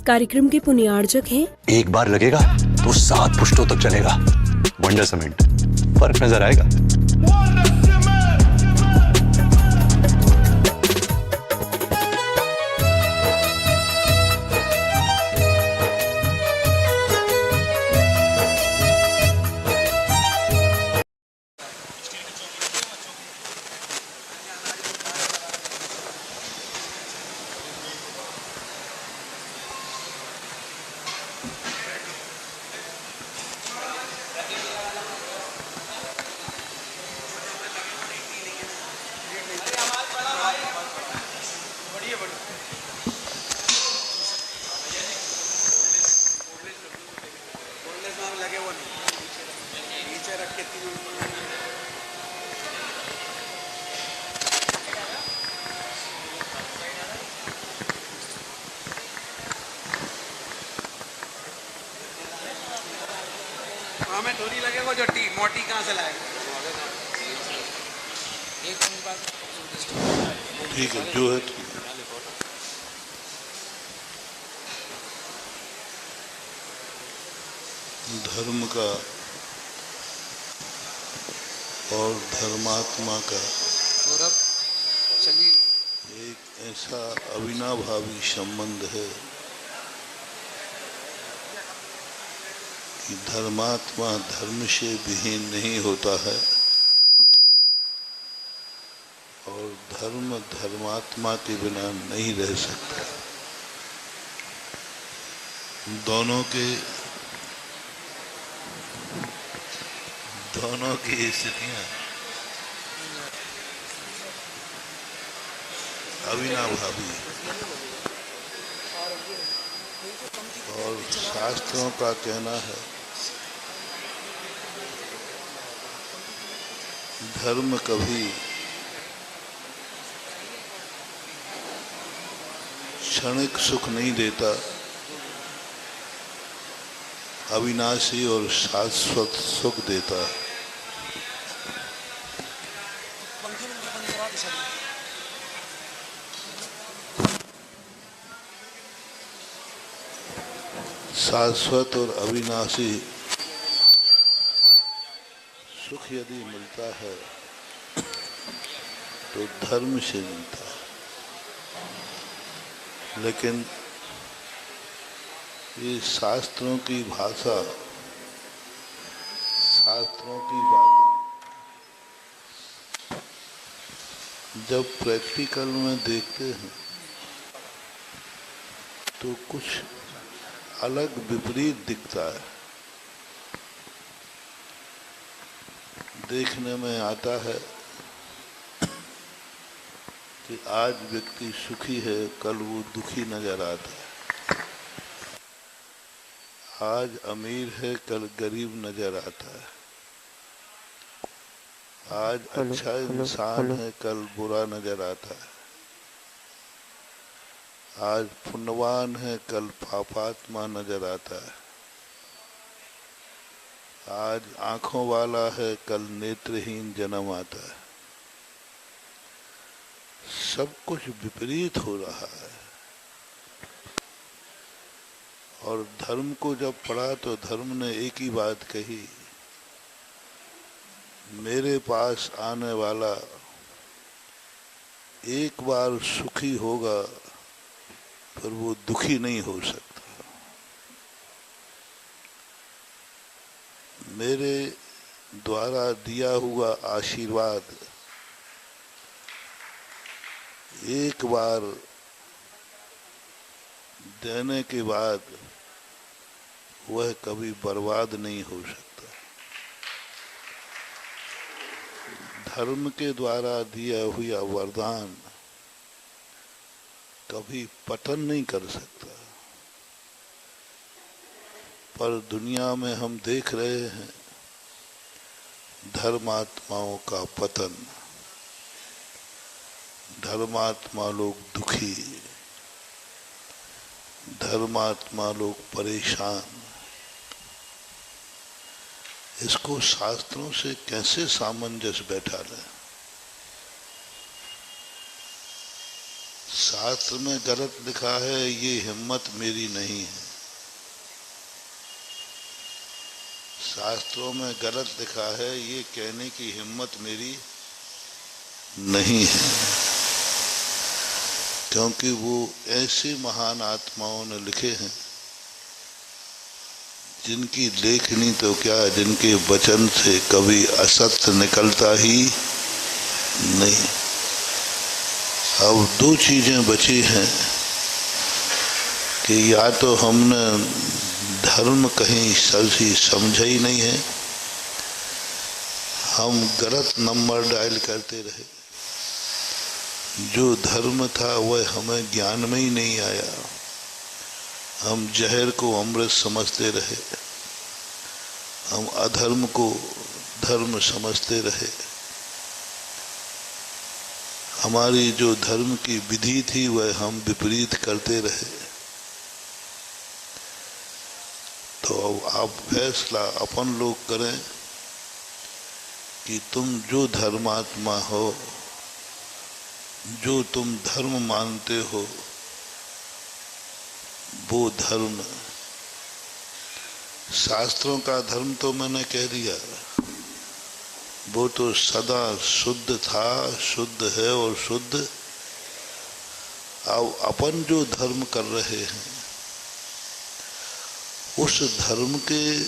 कार्यक्रम के पुण्यार्जक हैं। एक बार लगेगा तो 7 पुश्तों तक चलेगा। वंडर सीमेंट, फर्क नजर आएगा। हमें थोड़ी लगे वो जो मोटी कहाँ से लाएगा। ठीक है, जो है धर्म का और धर्मात्मा का एक ऐसा अविनाभावी संबंध है कि धर्मात्मा धर्म से विहीन नहीं होता है और धर्म धर्मात्मा के बिना नहीं रह सकता। दोनों की स्थितियां अविनाभावी और शास्त्रों का कहना है धर्म कभी क्षणिक सुख नहीं देता, अविनाशी और शाश्वत सुख देता है। शाश्वत और अविनाशी सुख यदि मिलता है तो धर्म से मिलता है, लेकिन ये शास्त्रों की भाषा, शास्त्रों की बातें जब प्रैक्टिकल में देखते हैं तो कुछ अलग विपरीत दिखता है। देखने में आता है कि आज व्यक्ति सुखी है, कल वो दुखी नजर आता है। आज अमीर है, कल गरीब नजर आता है। आज अच्छा इंसान है, कल बुरा नजर आता है। आज पुण्यवान है, कल पापात्मा नजर आता है। आज आंखों वाला है, कल नेत्रहीन जन्म आता है। सब कुछ विपरीत हो रहा है। और धर्म को जब पढ़ा तो धर्म ने एक ही बात कही, मेरे पास आने वाला एक बार सुखी होगा फिर वो दुखी नहीं हो सकता। मेरे द्वारा दिया हुआ आशीर्वाद एक बार देने के बाद वह कभी बर्बाद नहीं हो सकता। धर्म के द्वारा दिया हुआ वरदान कभी पतन नहीं कर सकता। पर दुनिया में हम देख रहे हैं धर्मात्माओं का पतन, धर्मात्मा लोग दुखी, धर्मात्मा लोग परेशान। इसको शास्त्रों से कैसे सामंजस्य बैठा लें? शास्त्र में गलत लिखा है ये हिम्मत मेरी नहीं है। शास्त्रों में गलत लिखा है ये कहने की हिम्मत मेरी नहीं है, क्योंकि वो ऐसे महान आत्माओं ने लिखे हैं जिनकी लेखनी तो क्या, जिनके वचन से कभी असत्य निकलता ही नहीं। अब दो चीजें बची हैं कि या तो हमने धर्म कहीं सही समझा ही नहीं है, हम गलत नंबर डायल करते रहे, जो धर्म था वह हमें ज्ञान में ही नहीं आया, हम जहर को अमृत समझते रहे, हम अधर्म को धर्म समझते रहे, हमारी जो धर्म की विधि थी वह हम विपरीत करते रहे। तो अब आप फैसला अपन लोग करें कि तुम जो धर्मात्मा हो, जो तुम धर्म मानते हो, वो धर्म, शास्त्रों का धर्म तो मैंने कह दिया, वो तो सदा शुद्ध था, शुद्ध है और शुद्ध। अब अपन जो धर्म कर रहे हैं उस धर्म के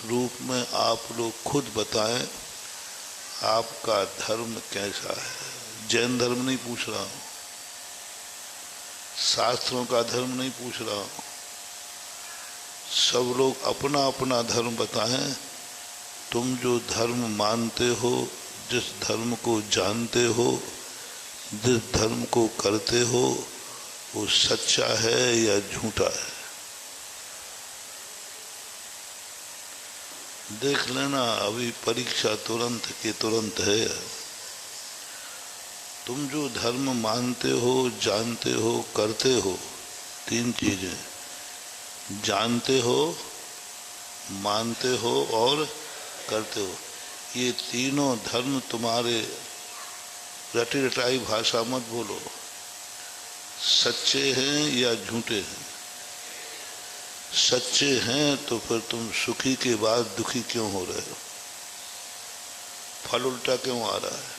रूप में आप लोग खुद बताएं आपका धर्म कैसा है। जैन धर्म नहीं पूछ रहा हूं, शास्त्रों का धर्म नहीं पूछ रहा हूं, सब लोग अपना अपना धर्म बताएं। तुम जो धर्म मानते हो, जिस धर्म को जानते हो, जिस धर्म को करते हो, वो सच्चा है या झूठा है। देख लेना, अभी परीक्षा तुरंत के तुरंत है। तुम जो धर्म मानते हो, जानते हो, करते हो, तीन चीजें, जानते हो, मानते हो और करते हो, ये तीनों धर्म तुम्हारे, रटी रटाई भाषा मत बोलो, सच्चे हैं या झूठे हैं। सच्चे हैं तो फिर तुम सुखी के बाद दुखी क्यों हो रहे हो, फल उल्टा क्यों आ रहा है?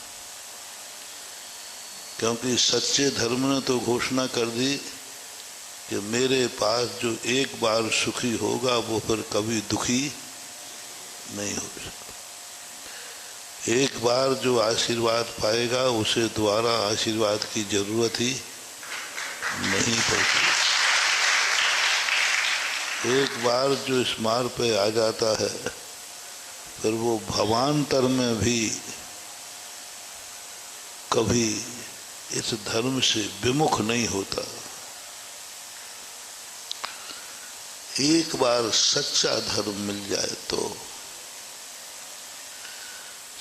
क्योंकि सच्चे धर्म ने तो घोषणा कर दी कि मेरे पास जो एक बार सुखी होगा वो फिर कभी दुखी नहीं होगा। एक बार जो आशीर्वाद पाएगा उसे दोबारा आशीर्वाद की जरूरत ही नहीं पड़ती। एक बार जो इस मार्ग पे आ जाता है फिर वो भवांतर में भी कभी इस धर्म से विमुख नहीं होता। एक बार सच्चा धर्म मिल जाए तो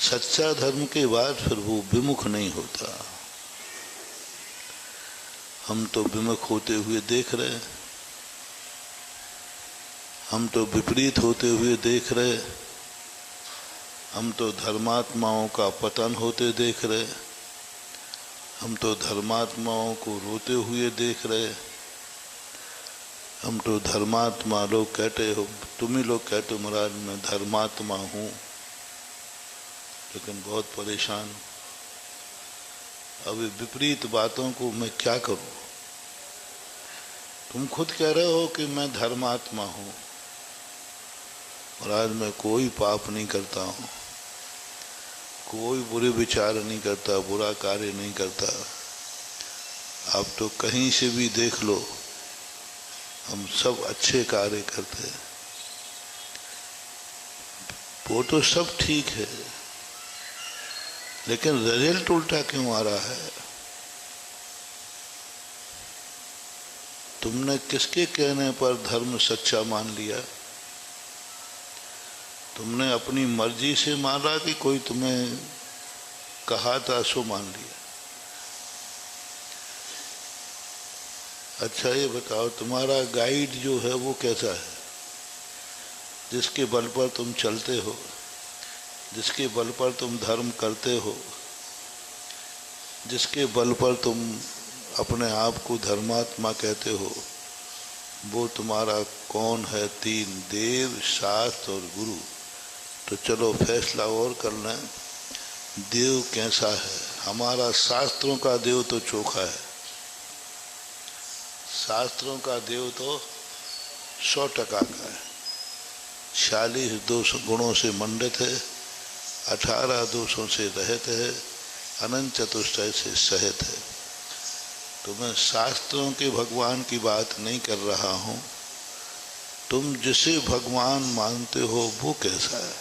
सच्चा धर्म के बाद फिर वो विमुख नहीं होता। हम तो विमुख होते हुए देख रहे हैं, हम तो विपरीत होते हुए देख रहे, हम तो धर्मात्माओं का पतन होते देख रहे, हम तो धर्मात्माओं को रोते हुए देख रहे, हम तो धर्मात्मा लोग कहते हो, तुम ही लोग कहते हो महाराज मैं धर्मात्मा हूँ, लेकिन बहुत परेशान हूँ। अभी विपरीत बातों को मैं क्या करूँ? तुम खुद कह रहे हो कि मैं धर्मात्मा हूँ और आज मैं कोई पाप नहीं करता हूँ, कोई बुरे विचार नहीं करता, बुरा कार्य नहीं करता। आप तो कहीं से भी देख लो, हम सब अच्छे कार्य करते हैं। वो तो सब ठीक है, लेकिन रिजल्ट उल्टा क्यों आ रहा है? तुमने किसके कहने पर धर्म सच्चा मान लिया? तुमने अपनी मर्जी से माना कि कोई तुम्हें कहा था सो मान लिया? अच्छा ये बताओ, तुम्हारा गाइड जो है वो कैसा है, जिसके बल पर तुम चलते हो, जिसके बल पर तुम धर्म करते हो, जिसके बल पर तुम अपने आप को धर्मात्मा कहते हो, वो तुम्हारा कौन है? 3 देव, शास्त्र और गुरु। तो चलो फैसला और कर लें, देव कैसा है? हमारा शास्त्रों का देव तो चोखा है, शास्त्रों का देव तो 100% का है। 46 दोष गुणों से मंडित है, 18 दोषों से रहित है, अनंत चतुष्टय से सहित है। तो मैं शास्त्रों के भगवान की बात नहीं कर रहा हूं, तुम जिसे भगवान मानते हो वो कैसा है?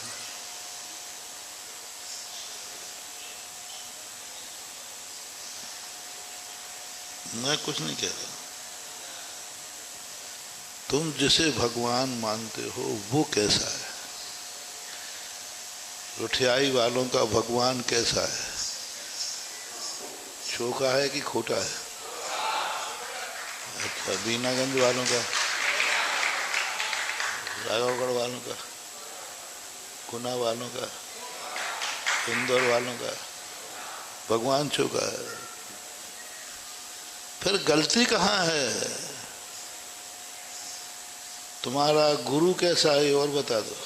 मैं कुछ नहीं कह रहा, तुम जिसे भगवान मानते हो वो कैसा है? रुठियाई वालों का भगवान कैसा है? चोखा है कि खोटा है? अच्छा, बीनागंज वालों का, राघवगढ़ वालों का, गुना वालों का, इंदौर वालों का भगवान चोखा है। फिर गलती कहाँ है? तुम्हारा गुरु कैसा है और बता दो।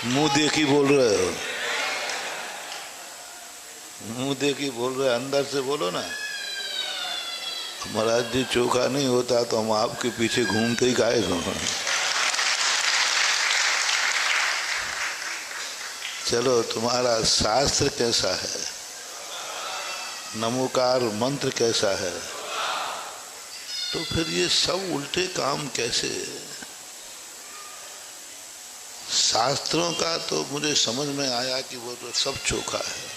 मुंह देखी बोल रहे हो, मुंह देखी बोल रहे, अंदर से बोलो ना। महाराज जी चोखा नहीं होता तो हम आपके पीछे घूमते ही गायब हो। चलो तुम्हारा शास्त्र कैसा है? नमोकार मंत्र कैसा है? तो फिर ये सब उल्टे काम कैसे? शास्त्रों का तो मुझे समझ में आया कि वो तो सब चोखा है,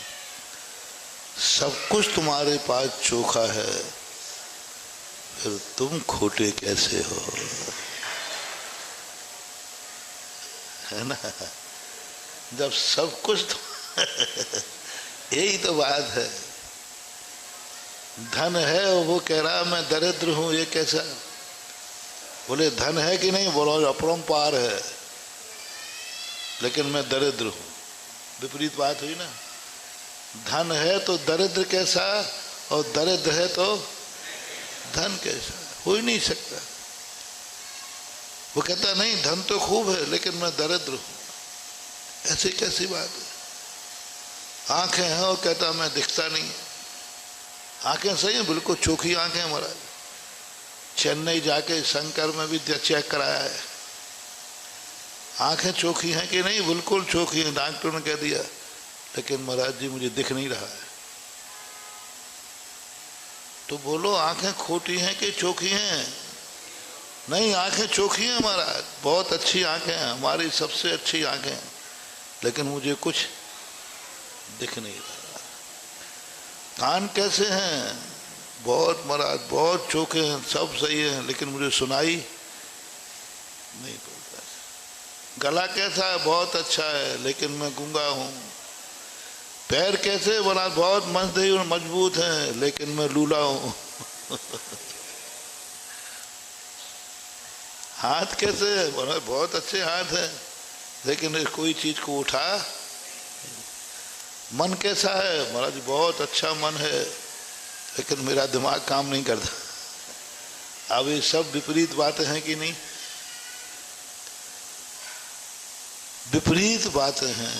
सब कुछ तुम्हारे पास चोखा है, फिर तुम खोटे कैसे हो? है ना? जब सब कुछ तो यही तो बात है। धन है और वो कह रहा मैं दरिद्र हूं, ये कैसा? बोले धन है कि नहीं? बोलो अपरंपार है, लेकिन मैं दरिद्र हूं। विपरीत बात हुई ना। धन है तो दरिद्र कैसा, और दरिद्र है तो धन कैसा? हो ही नहीं सकता। वो कहता नहीं धन तो खूब है लेकिन मैं दरिद्र हूं। ऐसी कैसी बात है? आंखें हैं और कहता मैं दिखता नहीं। आंखें सही है, बिल्कुल चोखी आंखें हैं महाराज। चेन्नई जाके शंकर में भी चेक कराया है, आंखें चोखी हैं कि नहीं? बिल्कुल चोखी हैं, डॉक्टर ने कह दिया। लेकिन महाराज जी मुझे दिख नहीं रहा है। तो बोलो आंखें खोटी हैं कि चोखी हैं? नहीं, आंखें चोखी हैं महाराज, बहुत अच्छी आंखें हैं, हमारी सबसे अच्छी आंखें हैं, लेकिन मुझे कुछ दिख नहीं रहा। कान कैसे हैं? बहुत महाराज, बहुत चोखे हैं, सब सही है, लेकिन मुझे सुनाई नहीं पड़ता। गला कैसा है? बहुत अच्छा है, लेकिन मैं गूंगा हूं। पैर कैसे? बना बहुत मजबूत हैं, लेकिन मैं लूला हूं। हाथ कैसे? बना बहुत अच्छे हाथ हैं, लेकिन कोई चीज को उठा। मन कैसा है? महाराज बहुत अच्छा मन है, लेकिन मेरा दिमाग काम नहीं करता। अब ये सब विपरीत बातें हैं कि नहीं? विपरीत बातें हैं,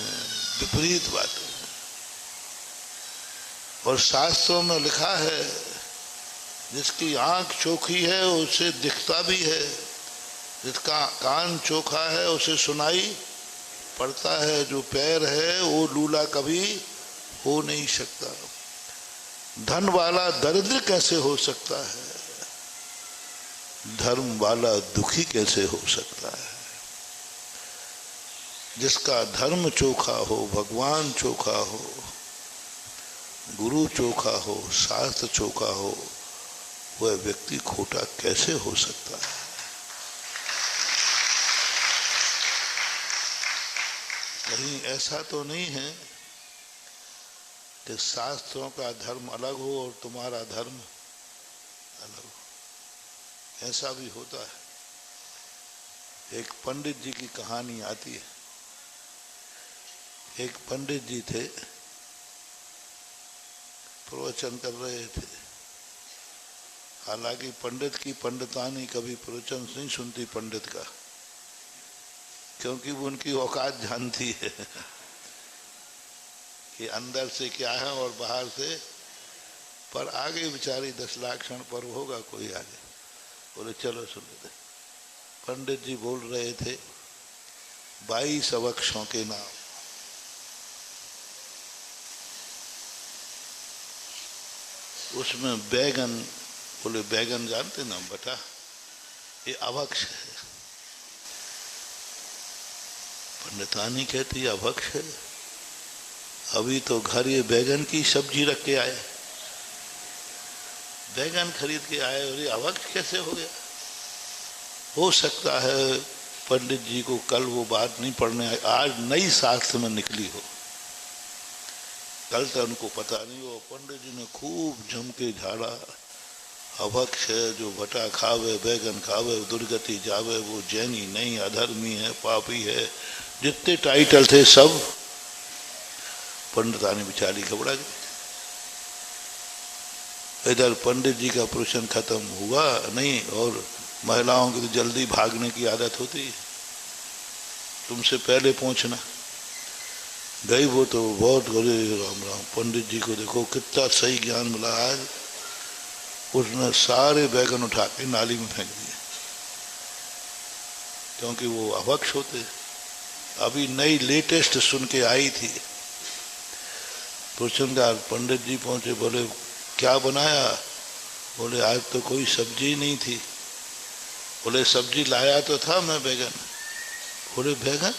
विपरीत बातें। और शास्त्रों में लिखा है जिसकी आंख चोखी है उसे दिखता भी है, जिसका कान चोखा है उसे सुनाई पड़ता है, जो पैर है वो लूला कभी हो नहीं सकता। धन वाला दरिद्र कैसे हो सकता है? धर्म वाला दुखी कैसे हो सकता है? जिसका धर्म चोखा हो, भगवान चोखा हो, गुरु चोखा हो, शास्त्र चोखा हो, वह व्यक्ति खोटा कैसे हो सकता है? कहीं ऐसा तो नहीं है कि शास्त्रों का धर्म अलग हो और तुम्हारा धर्म अलग हो? ऐसा भी होता है। एक पंडित जी की कहानी आती है एक पंडित जी थे, प्रवचन कर रहे थे। हालांकि पंडित की पंडितानी कभी प्रवचन नहीं सुनती पंडित का, क्योंकि वो उनकी औकात जानती है कि अंदर से क्या है और बाहर से। पर आगे बेचारी 10 लाख क्षण पर्व होगा कोई आगे, बोले चलो सुन लेते। पंडित जी बोल रहे थे 22 अवक्षों के नाम। उसमें बैगन, बोले बैगन जानते ना बेटा, ये अवक्ष है। पंडितानी कहती अवक्ष है? अभी तो घर ये बैगन की सब्जी रख के आए, बैगन खरीद के आए और ये अवक्ष कैसे हो गया? हो सकता है पंडित जी को कल वो बात नहीं पढ़ने आई, आज नई शास्त्र में निकली हो, कल तो उनको पता नहीं हो। पंडित जी ने खूब जम के झाड़ा, अभक्ष है जो भटा खावे बैगन खावे दुर्गति जावे, वो जैनी नहीं, अधर्मी है, पापी है, जितने टाइटल थे सब। पंडितानी बेचारी घबरा गई। इधर पंडित जी का प्रवचन खत्म हुआ नहीं, और महिलाओं की तो जल्दी भागने की आदत होती, तुमसे पहले पहुंचना। गई वो तो बहुत गरे राम राम, पंडित जी को देखो कितना सही ज्ञान मिला आज। उसने सारे बैगन उठा के नाली में फेंक दिए, क्योंकि वो अवक्ष होते। अभी नई लेटेस्ट सुन के आई थी। प्रवचनकार पंडित जी पहुंचे, बोले क्या बनाया? बोले आज तो कोई सब्जी नहीं थी। बोले सब्जी लाया तो था मैं बैगन। बोले बैगन?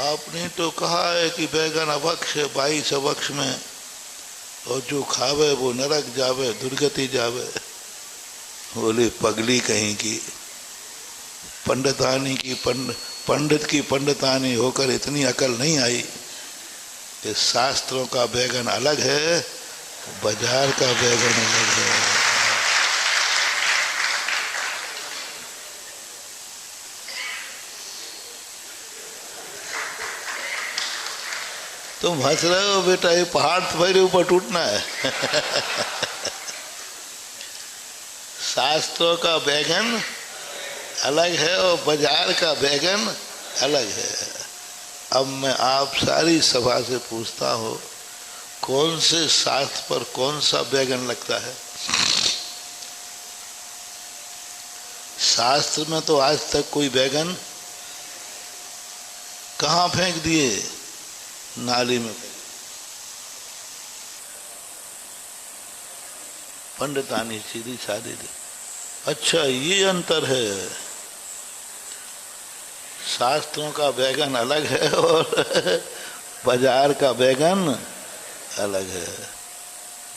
आपने तो कहा है कि बैगन अवक्ष है, 22 अवक्ष में, और जो खावे वो नरक जावे, दुर्गति जावे। बोले पगली कहीं की, पंडितानी की पंडित की पंडितानी होकर इतनी अकल नहीं आई कि शास्त्रों का बैगन अलग है, बाजार का बैगन अलग है। तुम हंस रहे हो बेटा, ये पहाड़ तुम्हारे ऊपर टूटना है। शास्त्रों का बैगन अलग है और बाजार का बैगन अलग है। अब मैं आप सारी सभा से पूछता हूँ, कौन से शास्त्र पर कौन सा बैगन लगता है? शास्त्र में तो आज तक कोई बैगन कहाँ फेंक दिए? नाली में। पंडितानी सीधी सादी थी, अच्छा ये अंतर है, शास्त्रों का बैगन अलग है और बाजार का बैगन अलग है।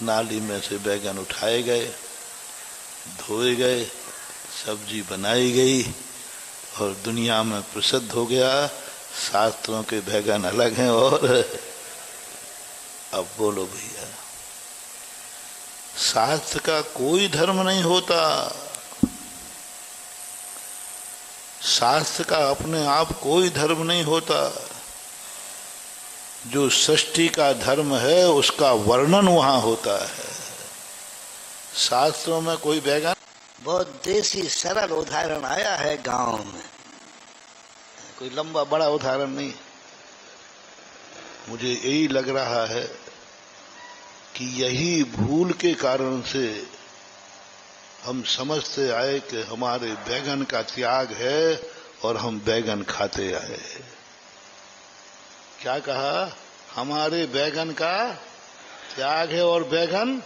नाली में से बैगन उठाए गए, धोए गए, सब्जी बनाई गई और दुनिया में प्रसिद्ध हो गया शास्त्रों के बैगन अलग हैं। और अब बोलो भैया, शास्त्र का कोई धर्म नहीं होता, शास्त्र का अपने आप कोई धर्म नहीं होता। जो सृष्टि का धर्म है उसका वर्णन वहां होता है। शास्त्रों में कोई बैगन। बहुत देसी सरल उदाहरण आया है गांव में, कोई लंबा बड़ा उदाहरण नहीं। मुझे यही लग रहा है कि यही भूल के कारण से हम समझते आए कि हमारे बैगन का त्याग है और हम बैगन खाते आए। क्या कहा? हमारे बैगन का त्याग है और बैगन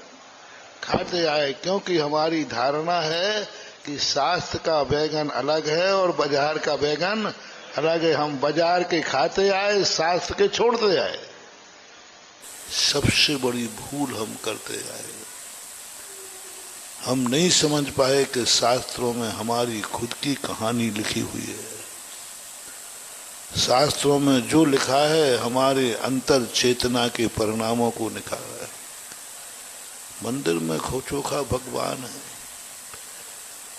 खाते आए, क्योंकि हमारी धारणा है कि शास्त्र का बैगन अलग है और बाजार का बैगन अलग है। हम बाजार के खाते आए, शास्त्र के छोड़ते आए। सबसे बड़ी भूल हम करते आए। हम नहीं समझ पाए कि शास्त्रों में हमारी खुद की कहानी लिखी हुई है। शास्त्रों में जो लिखा है हमारे अंतर चेतना के परिणामों को लिखा है। मंदिर में चोखा भगवान है,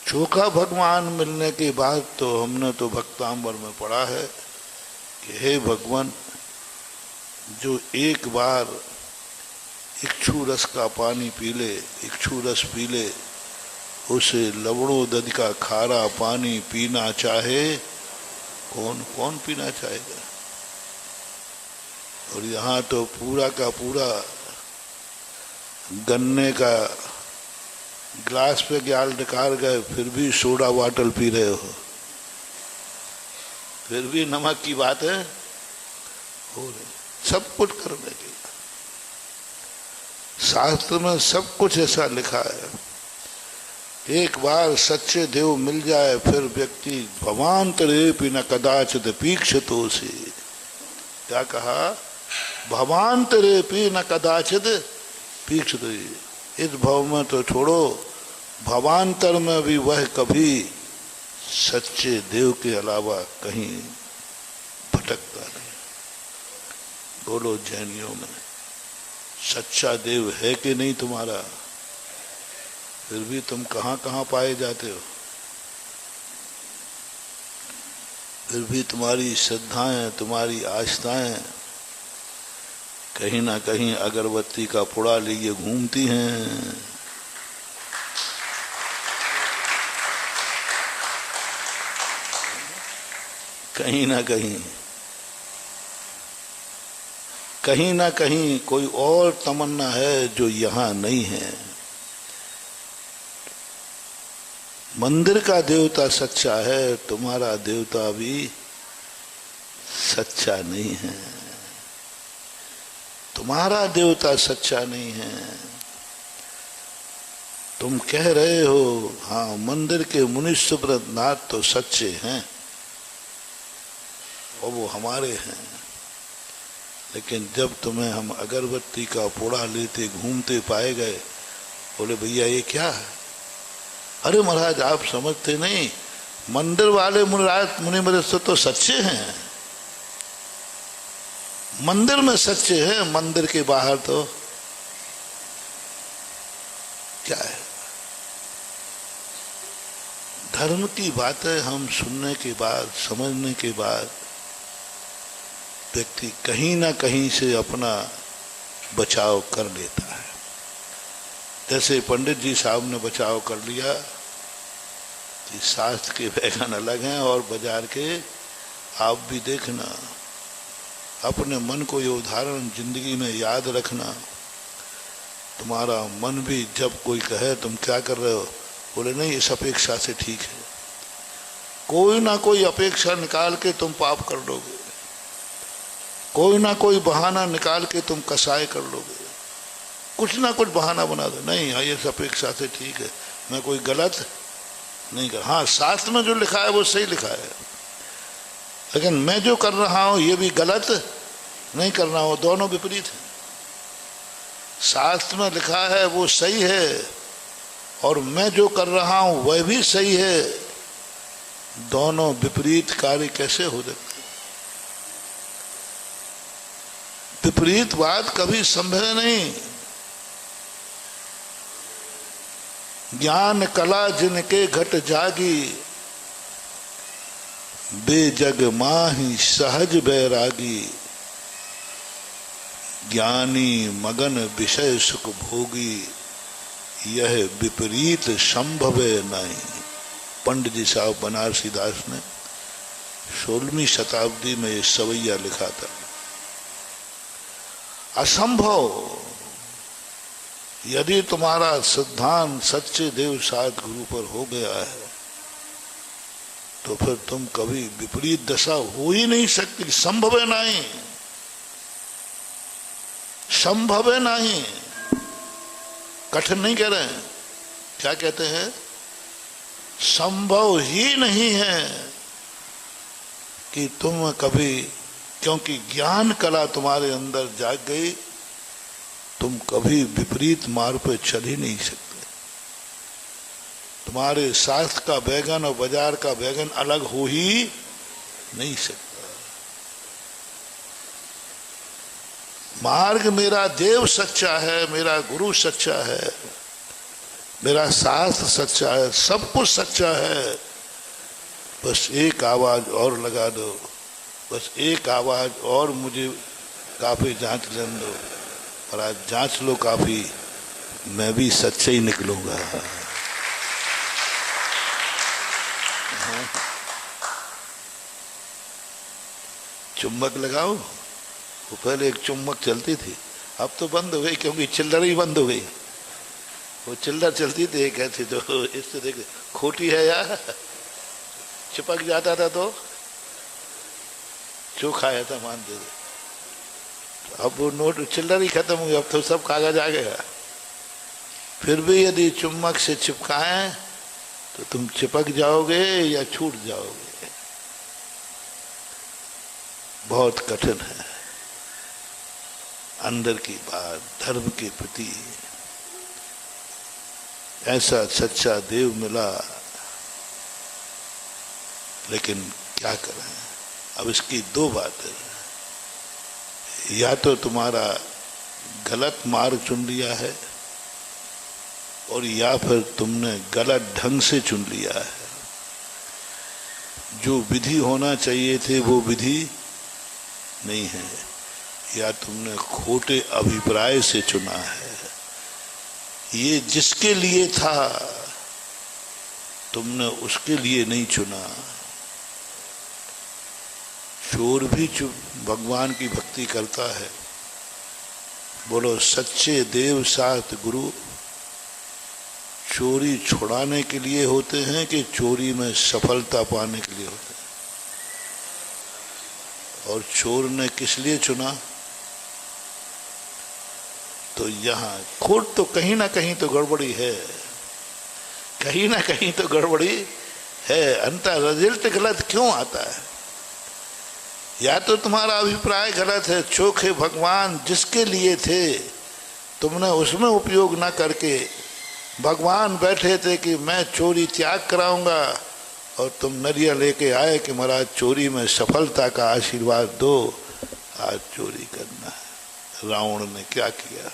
चोखा भगवान मिलने के बाद तो हमने तो भक्तांबर में पढ़ा है कि हे भगवान, जो एक बार इक्षु रस का पानी पी ले, इक्षु रस पी ले, उसे लवणों दध का खारा पानी पीना चाहे, कौन कौन पीना चाहेगा। और यहाँ तो पूरा का पूरा गन्ने का ग्लास पे ग्याल निकाल गए, फिर भी सोडा वाटर पी रहे हो, फिर भी नमक की बात है हो रही। सब कुछ करने के लिए शास्त्र में सब कुछ ऐसा लिखा है। एक बार सच्चे देव मिल जाए फिर व्यक्ति भवांतरेपि न कदाचित पीक्षितोषि। क्या कहा? भवांतरेपि न कदाचित पीक्षितोषि। इस भव में तो छोड़ो, भवांतर में भी वह कभी सच्चे देव के अलावा कहीं भटकता नहीं। बोलो जैनियों में सच्चा देव है कि नहीं तुम्हारा? फिर भी तुम कहाँ कहाँ पाए जाते हो? फिर भी तुम्हारी श्रद्धाएं, तुम्हारी आस्थाएं कहीं ना कहीं अगरबत्ती का पुड़ा लिए घूमती हैं। कहीं ना कहीं कोई और तमन्ना है जो यहां नहीं है। मंदिर का देवता सच्चा है, तुम्हारा देवता भी सच्चा नहीं है। तुम्हारा देवता सच्चा नहीं है। तुम कह रहे हो हाँ मंदिर के मुनीश्वरनाथ नाथ तो सच्चे हैं और वो हमारे हैं, लेकिन जब तुम्हें हम अगरबत्ती का पोड़ा लेते घूमते पाए गए, बोले भैया ये क्या है? अरे महाराज आप समझते नहीं, मंदिर वाले मुनि मनुष्य तो सच्चे हैं, मंदिर में सच्चे हैं, मंदिर के बाहर तो क्या है? धर्म की बातें हम सुनने के बाद, समझने के बाद व्यक्ति कहीं ना कहीं से अपना बचाव कर लेता है। जैसे पंडित जी साहब ने बचाव कर लिया कि शास्त्र के बैगन अलग हैं और बाजार के। आप भी देखना, अपने मन को ये उदाहरण जिंदगी में याद रखना। तुम्हारा मन भी जब कोई कहे तुम क्या कर रहे हो, बोले नहीं इस अपेक्षा से ठीक है, कोई ना कोई अपेक्षा निकाल के तुम पाप कर लोगे, कोई ना कोई बहाना निकाल के तुम कसाई कर लोगे, कुछ ना कुछ बहाना बना दो। नहीं हाँ ये अपेक्षा से ठीक है, मैं कोई गलत नहीं कर। हाँ शास्त्र में जो लिखा है वो सही लिखा है, लेकिन मैं जो कर रहा हूं ये भी गलत नहीं कर रहा हूं, दोनों विपरीत है। शास्त्र में लिखा है वो सही है और मैं जो कर रहा हूं वह भी सही है, दोनों विपरीत कार्य कैसे हो सकते? विपरीत बात कभी संभव नहीं। ज्ञान कला जिनके घट जागी, बेजग माही सहज बैरागी, ज्ञानी मगन विषय सुख भोगी, यह विपरीत संभव नहीं। पंडित जी साहब बनारसी दास ने 16वीं शताब्दी में ये सवैया लिखा था। असंभव। यदि तुम्हारा सिद्धांत सच्चे देव साध गुरु पर हो गया है तो फिर तुम कभी विपरीत दशा हो ही नहीं सकती। संभव है नहीं, संभव है नहीं। कठिन नहीं कह रहे हैं, क्या कहते हैं? संभव ही नहीं है कि तुम कभी, क्योंकि ज्ञान कला तुम्हारे अंदर जाग गई, तुम कभी विपरीत मार्ग पर चल ही नहीं सकते। तुम्हारे शास्त्र का बैगन और बाजार का बैगन अलग हो ही नहीं सकता। मार्ग मेरा देव सच्चा है, मेरा गुरु सच्चा है, मेरा शास्त्र सच्चा है, सब कुछ सच्चा है। बस एक आवाज और लगा दो, बस एक आवाज और मुझे काफी जांच लेने दो, और आज जांच लो काफी, मैं भी सच्चे ही निकलूंगा। चुम्बक लगाओ, वो पहले एक चुम्बक चलती थी, अब तो बंद हो गई क्योंकि चिल्लर ही बंद हो गई। वो चिल्लर चलती थी एक ऐसी, तो इससे देख खोटी है यार, चिपक जाता था तो चोखा आया था मानते थे। अब वो नोट चिल्लर ही खत्म हो गया, अब तो सब कागज आ गया। फिर भी यदि चुम्बक से चिपकाएं तो तुम चिपक जाओगे या छूट जाओगे। बहुत कठिन है अंदर की बात धर्म के प्रति। ऐसा सच्चा देव मिला, लेकिन क्या करें। अब इसकी दो बातें, या तो तुम्हारा गलत मार्ग चुन लिया है, और या फिर तुमने गलत ढंग से चुन लिया है। जो विधि होना चाहिए थे वो विधि नहीं है, या तुमने खोटे अभिप्राय से चुना है। ये जिसके लिए था तुमने उसके लिए नहीं चुना। चोर भी भगवान की भक्ति करता है। बोलो सच्चे देव सात गुरु चोरी छुड़ाने के लिए होते हैं कि चोरी में सफलता पाने के लिए होते हैं? और चोर ने किस लिए चुना? तो यहाँ खोट तो कहीं ना कहीं तो गड़बड़ी है, कहीं ना कहीं तो गड़बड़ी है। अंतर रिजल्ट गलत क्यों आता है? या तो तुम्हारा अभिप्राय गलत है। चोखे भगवान जिसके लिए थे तुमने उसमें उपयोग ना करके, भगवान बैठे थे कि मैं चोरी त्याग कराऊंगा, और तुम नरिया लेके आए कि महाराज चोरी में सफलता का आशीर्वाद दो, आज चोरी करना है। रावण ने क्या किया?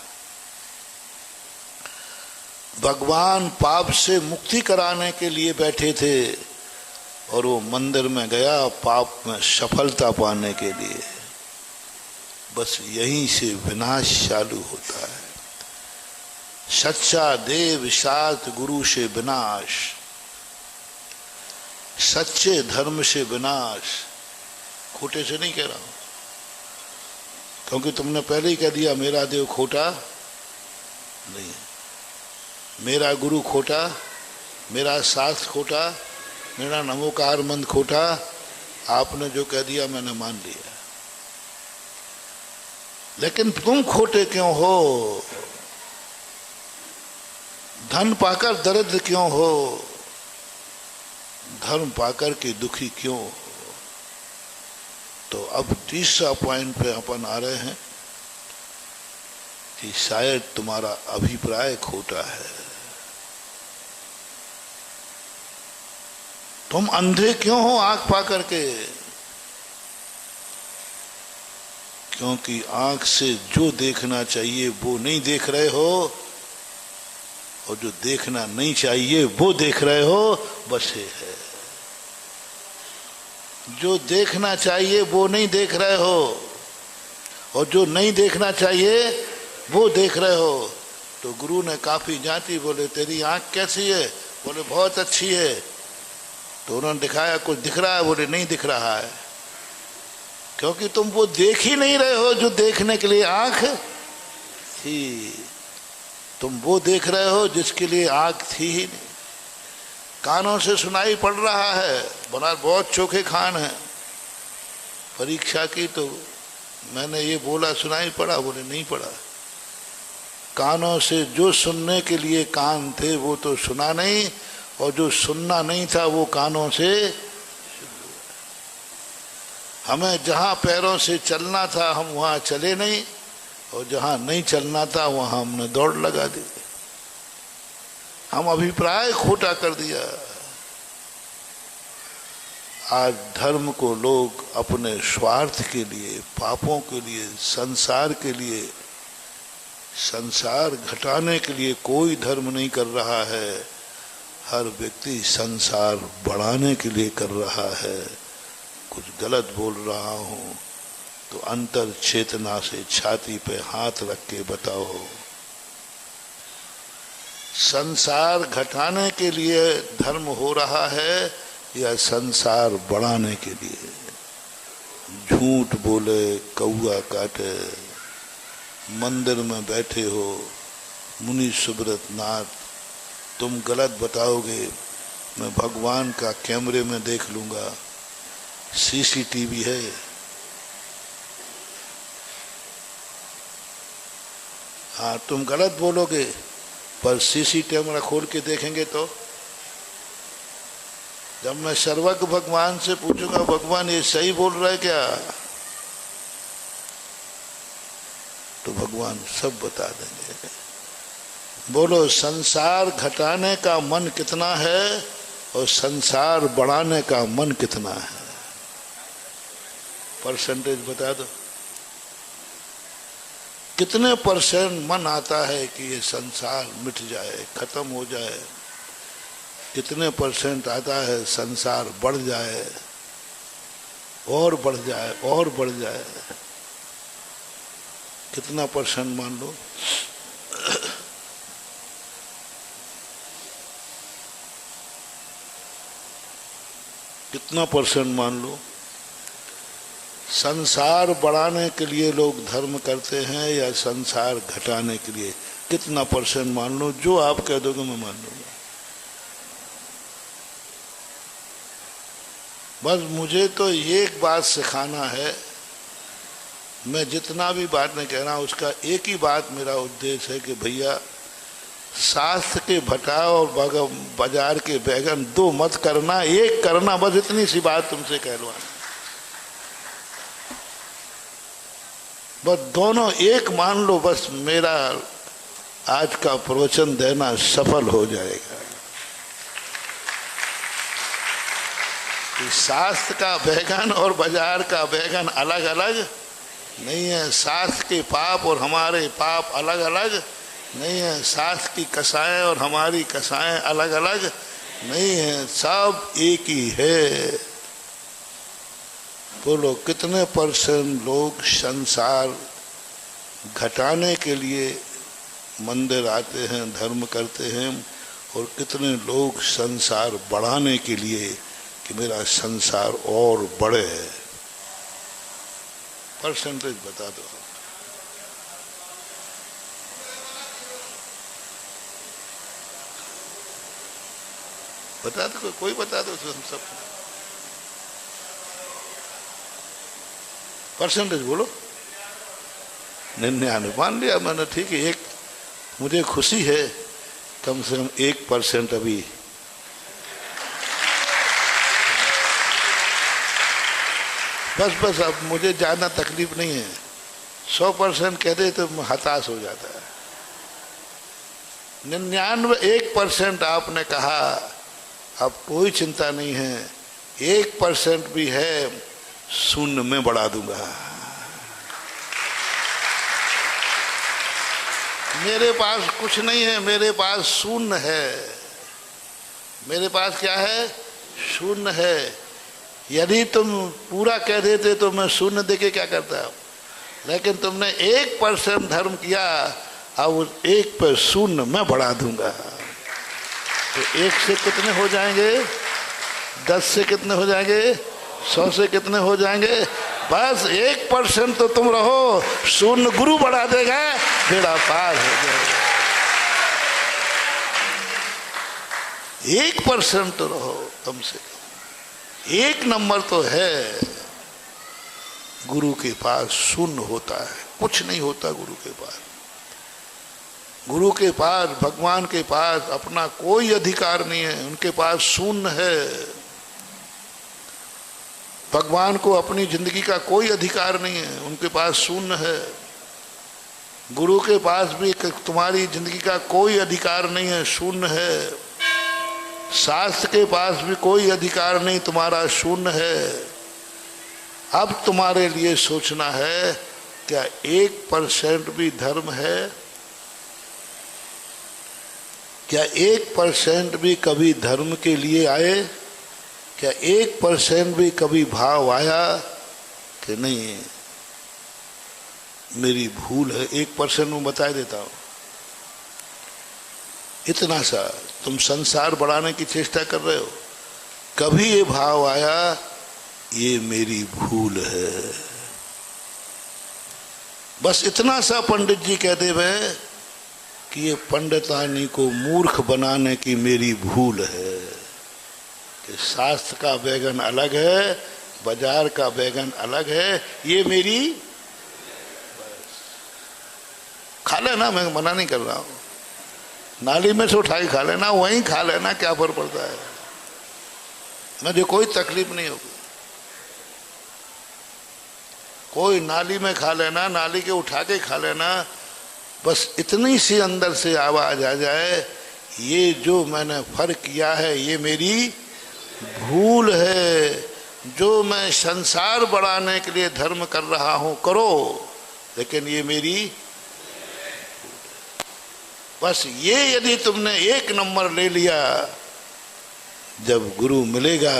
भगवान पाप से मुक्ति कराने के लिए बैठे थे, और वो मंदिर में गया पाप में सफलता पाने के लिए। बस यहीं से विनाश चालू होता है। सच्चा देव सात गुरु से विनाश, सच्चे धर्म से विनाश। खोटे से नहीं कह रहा हूं, क्योंकि तुमने पहले ही कह दिया मेरा देव खोटा नहीं है, मेरा गुरु खोटा, मेरा शास्त्र खोटा, मेरा नमोकार मंद खोटा। आपने जो कह दिया मैंने मान लिया। लेकिन तुम खोटे क्यों हो? धन पाकर दरिद्र क्यों हो? धर्म पाकर के दुखी क्यों हो? तो अब तीसरा पॉइंट पे अपन आ रहे हैं कि शायद तुम्हारा अभिप्राय खोटा है। तुम अंधे क्यों हो आंख पा करके? क्योंकि आंख से जो देखना चाहिए वो नहीं देख रहे हो, और जो देखना नहीं चाहिए वो देख रहे हो। बस ये है, जो देखना चाहिए वो नहीं देख रहे हो, और जो नहीं देखना चाहिए वो देख रहे हो। तो गुरु ने काफी जांची, बोले तेरी आंख कैसी है? बोले बहुत अच्छी है। तो उन्होंने दिखाया कुछ दिख रहा है? बोले नहीं दिख रहा है। क्योंकि तुम वो देख ही नहीं रहे हो जो देखने के लिए आंख थी। तुम वो देख रहे हो जिसके लिए आंख थी ही नहीं। कानों से सुनाई पड़ रहा है, बना बहुत चोखे खान है। परीक्षा की तो मैंने ये बोला सुनाई पड़ा? बोले नहीं पड़ा। कानों से जो सुनने के लिए कान थे वो तो सुना नहीं, और जो सुनना नहीं था वो कानों से। हमें जहाँ पैरों से चलना था हम वहाँ चले नहीं, और जहाँ नहीं चलना था वहाँ हमने दौड़ लगा दी। हम अभिप्राय खोटा कर दिया। आज धर्म को लोग अपने स्वार्थ के लिए, पापों के लिए, संसार के लिए, संसार घटाने के लिए कोई धर्म नहीं कर रहा है। हर व्यक्ति संसार बढ़ाने के लिए कर रहा है। कुछ गलत बोल रहा हूं तो अंतर चेतना से छाती पे हाथ रख के बताओ। संसार घटाने के लिए धर्म हो रहा है या संसार बढ़ाने के लिए? झूठ बोले कौआ काटे, मंदिर में बैठे हो मुनि सुब्रत नाथ, तुम गलत बताओगे मैं भगवान का कैमरे में देख लूंगा, सीसीटीवी है। हाँ, तुम गलत बोलोगे पर सीसीटीवी कैमरा खोल के देखेंगे तो? जब मैं सर्वज्ञ भगवान से पूछूंगा भगवान ये सही बोल रहा है क्या, तो भगवान सब बता देंगे। बोलो, संसार घटाने का मन कितना है और संसार बढ़ाने का मन कितना है? परसेंटेज बता दो। कितने परसेंट मन आता है कि ये संसार मिट जाए, खत्म हो जाए? कितने परसेंट आता है संसार बढ़ जाए और बढ़ जाए और बढ़ जाए? कितना परसेंट मान लो? कितना परसेंट मान लो? संसार बढ़ाने के लिए लोग धर्म करते हैं या संसार घटाने के लिए? कितना परसेंट मान लो? जो आप कह दोगे मैं मान लूंगा। बस मुझे तो एक बात सिखाना है, मैं जितना भी बात नहीं कह रहा हूं उसका एक ही बात मेरा उद्देश्य है कि भैया शास्त्र के भटाओ और बाजार के बैगन दो मत करना, एक करना। बस इतनी सी बात तुमसे कहलवाना। बस दोनों एक मान लो, बस मेरा आज का प्रवचन देना सफल हो जाएगा। शास्त्र का बैगन और बाजार का बैगन अलग अलग नहीं है, शास्त्र के पाप और हमारे पाप अलग अलग नहीं है, शास्त्र की कसाएं और हमारी कसाएं अलग अलग नहीं है, सब एक ही है। बोलो, कितने परसेंट लोग संसार घटाने के लिए मंदिर आते हैं, धर्म करते हैं, और कितने लोग संसार बढ़ाने के लिए कि मेरा संसार और बढ़े? परसेंटेज बता दो। बता दो, कोई बता दो। हम सब परसेंटेज बोलो। 99 मान लिया मैंने, ठीक है। एक मुझे खुशी है, कम से कम 1% अभी बस अब मुझे ज़्यादा तकलीफ नहीं है। 100% कह दे तो हताश हो जाता है। 1% आपने कहा, अब कोई चिंता नहीं है। 1% भी है, शून्य में बढ़ा दूंगा। मेरे पास कुछ नहीं है, मेरे पास शून्य है। मेरे पास क्या है? शून्य है। यदि तुम पूरा कह देते तो मैं शून्य देके क्या करता, लेकिन तुमने 1% धर्म किया, अब उस 1 पर शून्य मैं बढ़ा दूंगा। तो 1 से कितने हो जाएंगे? 10 से कितने हो जाएंगे? 100 से कितने हो जाएंगे? बस 1% तो तुम रहो, शून्य गुरु बढ़ा देगा, बेड़ा पार हो जाएगा। 1% तो रहो कम से कम। 1 नंबर तो है। गुरु के पास शून्य होता है, कुछ नहीं होता गुरु के पास। गुरु के पास, भगवान के पास अपना कोई अधिकार नहीं है, उनके पास शून्य है। भगवान को अपनी जिंदगी का कोई अधिकार नहीं है, उनके पास शून्य है। गुरु के पास भी तुम्हारी जिंदगी का कोई अधिकार नहीं है, शून्य है। शास्त्र के पास भी कोई अधिकार नहीं, तुम्हारा शून्य है। अब तुम्हारे लिए सोचना है, क्या 1% भी धर्म है? क्या 1% भी कभी धर्म के लिए आए? क्या 1% भी कभी भाव आया कि नहीं मेरी भूल है? 1% में बता देता हूं। इतना सा तुम संसार बढ़ाने की चेष्टा कर रहे हो, कभी ये भाव आया ये मेरी भूल है? बस इतना सा पंडित जी कहते हुए कि ये पंडितानी को मूर्ख बनाने की मेरी भूल है कि शास्त्र का बैगन अलग है, बाजार का बैगन अलग है, ये मेरी खा लेना, मैं मना नहीं कर रहा हूं, नाली में से उठाई खा लेना, वहीं खा लेना, क्या फर्क पड़ता है, मुझे कोई तकलीफ नहीं होगी। कोई नाली में खा लेना, नाली के उठा के खा लेना, बस इतनी सी अंदर से आवाज आ जाए ये जो मैंने फर्क किया है ये मेरी भूल है, जो मैं संसार बढ़ाने के लिए धर्म कर रहा हूं करो, लेकिन ये मेरी, बस ये यदि तुमने 1 नंबर ले लिया, जब गुरु मिलेगा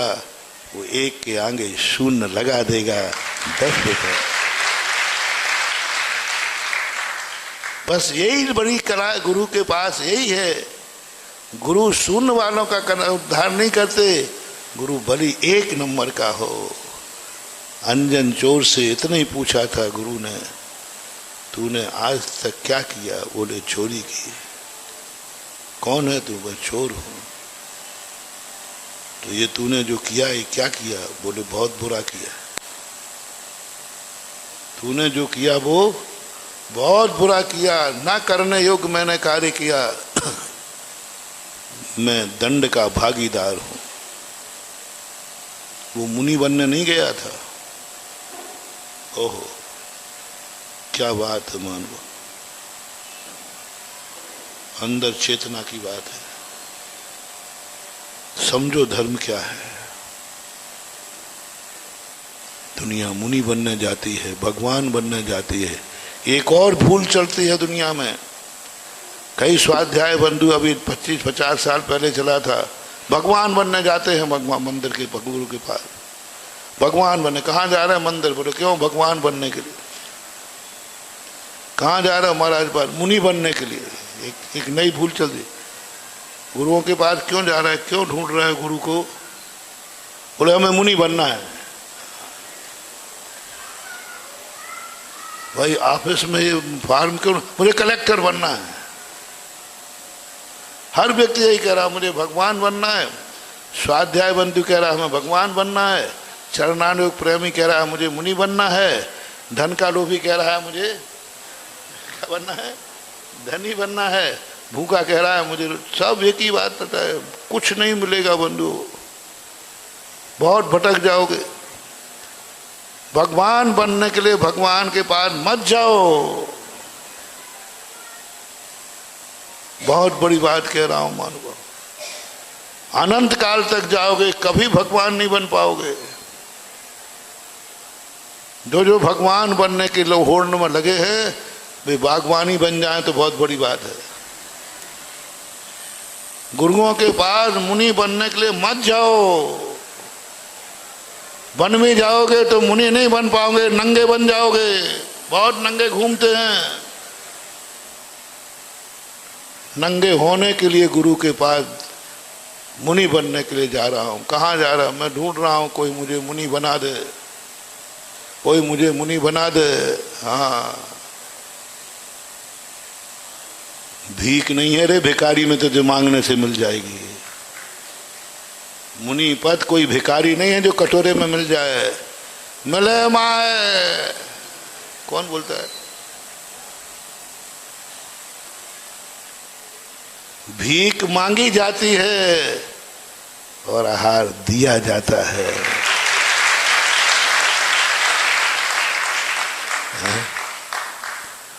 वो 1 के आगे 0 लगा देगा, 10 देगा। बस यही बड़ी कला है गुरु के पास, यही है। गुरु 0 वालों का उद्धार नहीं करते, गुरु भली 1 नंबर का हो। अंजन चोर से इतना ही पूछा था गुरु ने, तूने आज तक क्या किया? बोले चोरी की। कौन है तू? मैं चोर हूं। तो ये तूने जो किया ये क्या किया? बोले बहुत बुरा किया। तूने जो किया वो बहुत बुरा किया, ना करने योग्य मैंने कार्य किया, मैं दंड का भागीदार हूं। वो मुनि बनने नहीं गया था। ओहो क्या बात है मानव, अंदर चेतना की बात है। समझो धर्म क्या है। दुनिया मुनि बनने जाती है, भगवान बनने जाती है। एक और भूल चलती है दुनिया में, कई स्वाध्याय बंधु अभी 25-50 साल पहले चला था, भगवान बनने जाते हैं भगवान मंदिर के गुरु के पास। भगवान बनने, कहाँ जा रहे हैं? मंदिर। बोले क्यों? भगवान बनने के लिए। कहाँ जा रहे हो? महाराज पास। मुनि बनने के लिए। एक नई भूल चल दी। गुरुओं के पास क्यों जा रहा है? क्यों ढूंढ रहा है गुरु को? बोले हमें मुनि बनना है। भाई ऑफिस में ये फॉर्म क्यों? मुझे कलेक्टर बनना है। हर व्यक्ति यही कह रहा मुझे भगवान बनना है। स्वाध्याय बंधु कह रहा हमें भगवान बनना है। चरणानुयोग प्रेमी कह रहा है मुझे मुनि बनना है। धन का लोभी कह रहा है मुझे क्या बनना है? धनी बनना है। भूखा कह रहा है मुझे, सब एक ही बात पता है, कुछ नहीं मिलेगा बंधु, बहुत भटक जाओगे। भगवान बनने के लिए भगवान के पास मत जाओ। बहुत बड़ी बात कह रहा हूं मानो, अनंत काल तक जाओगे कभी भगवान नहीं बन पाओगे। जो भगवान बनने के लोग होड़ में लगे हैं वे बागवानी बन जाए तो बहुत बड़ी बात है। गुरुओं के पास मुनि बनने के लिए मत जाओ। वन में जाओगे तो मुनि नहीं बन पाओगे, नंगे बन जाओगे। बहुत नंगे घूमते हैं। नंगे होने के लिए गुरु के पास मुनि बनने के लिए जा रहा हूं। कहाँ जा रहा हूं? मैं ढूंढ रहा हूं कोई मुझे मुनि बना दे, कोई मुझे मुनि बना दे। हाँ, भीख नहीं है रे भिखारी में, तो जो मांगने से मिल जाएगी। मुनि पद कोई भिखारी नहीं है जो कटोरे में मिल जाए। मिले माए, कौन बोलता है? भीख मांगी जाती है और आहार दिया जाता है।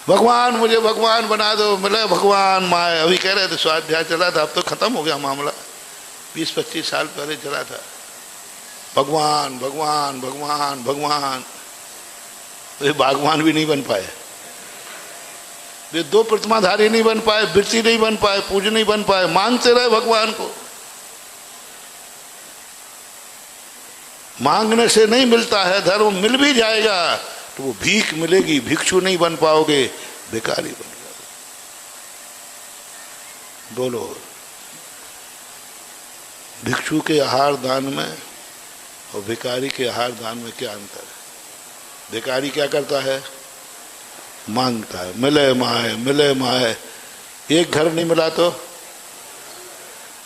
भगवान मुझे भगवान बना दो, मिले भगवान माए। अभी कह रहे थे स्वाध्याय चला था, अब तो खत्म हो गया मामला। 20-25 साल पहले चला था। भगवान भगवान भगवान भगवान, वे भगवान भी नहीं बन पाए। वे 2 प्रतिमाधारी नहीं बन पाए, वृत्ति नहीं बन पाए, पूज नहीं बन पाए, मानते रहे भगवान को। मांगने से नहीं मिलता है धर्म, मिल भी जाएगा तो वो भीख मिलेगी, भिक्षु नहीं बन पाओगे, भिखारी बन जाओगे। बोलो, भिक्षु के आहार दान में और भिखारी के आहार दान में क्या अंतर है? भिखारी क्या करता है? मांगता है, मिले माए मिले माए। एक घर नहीं मिला तो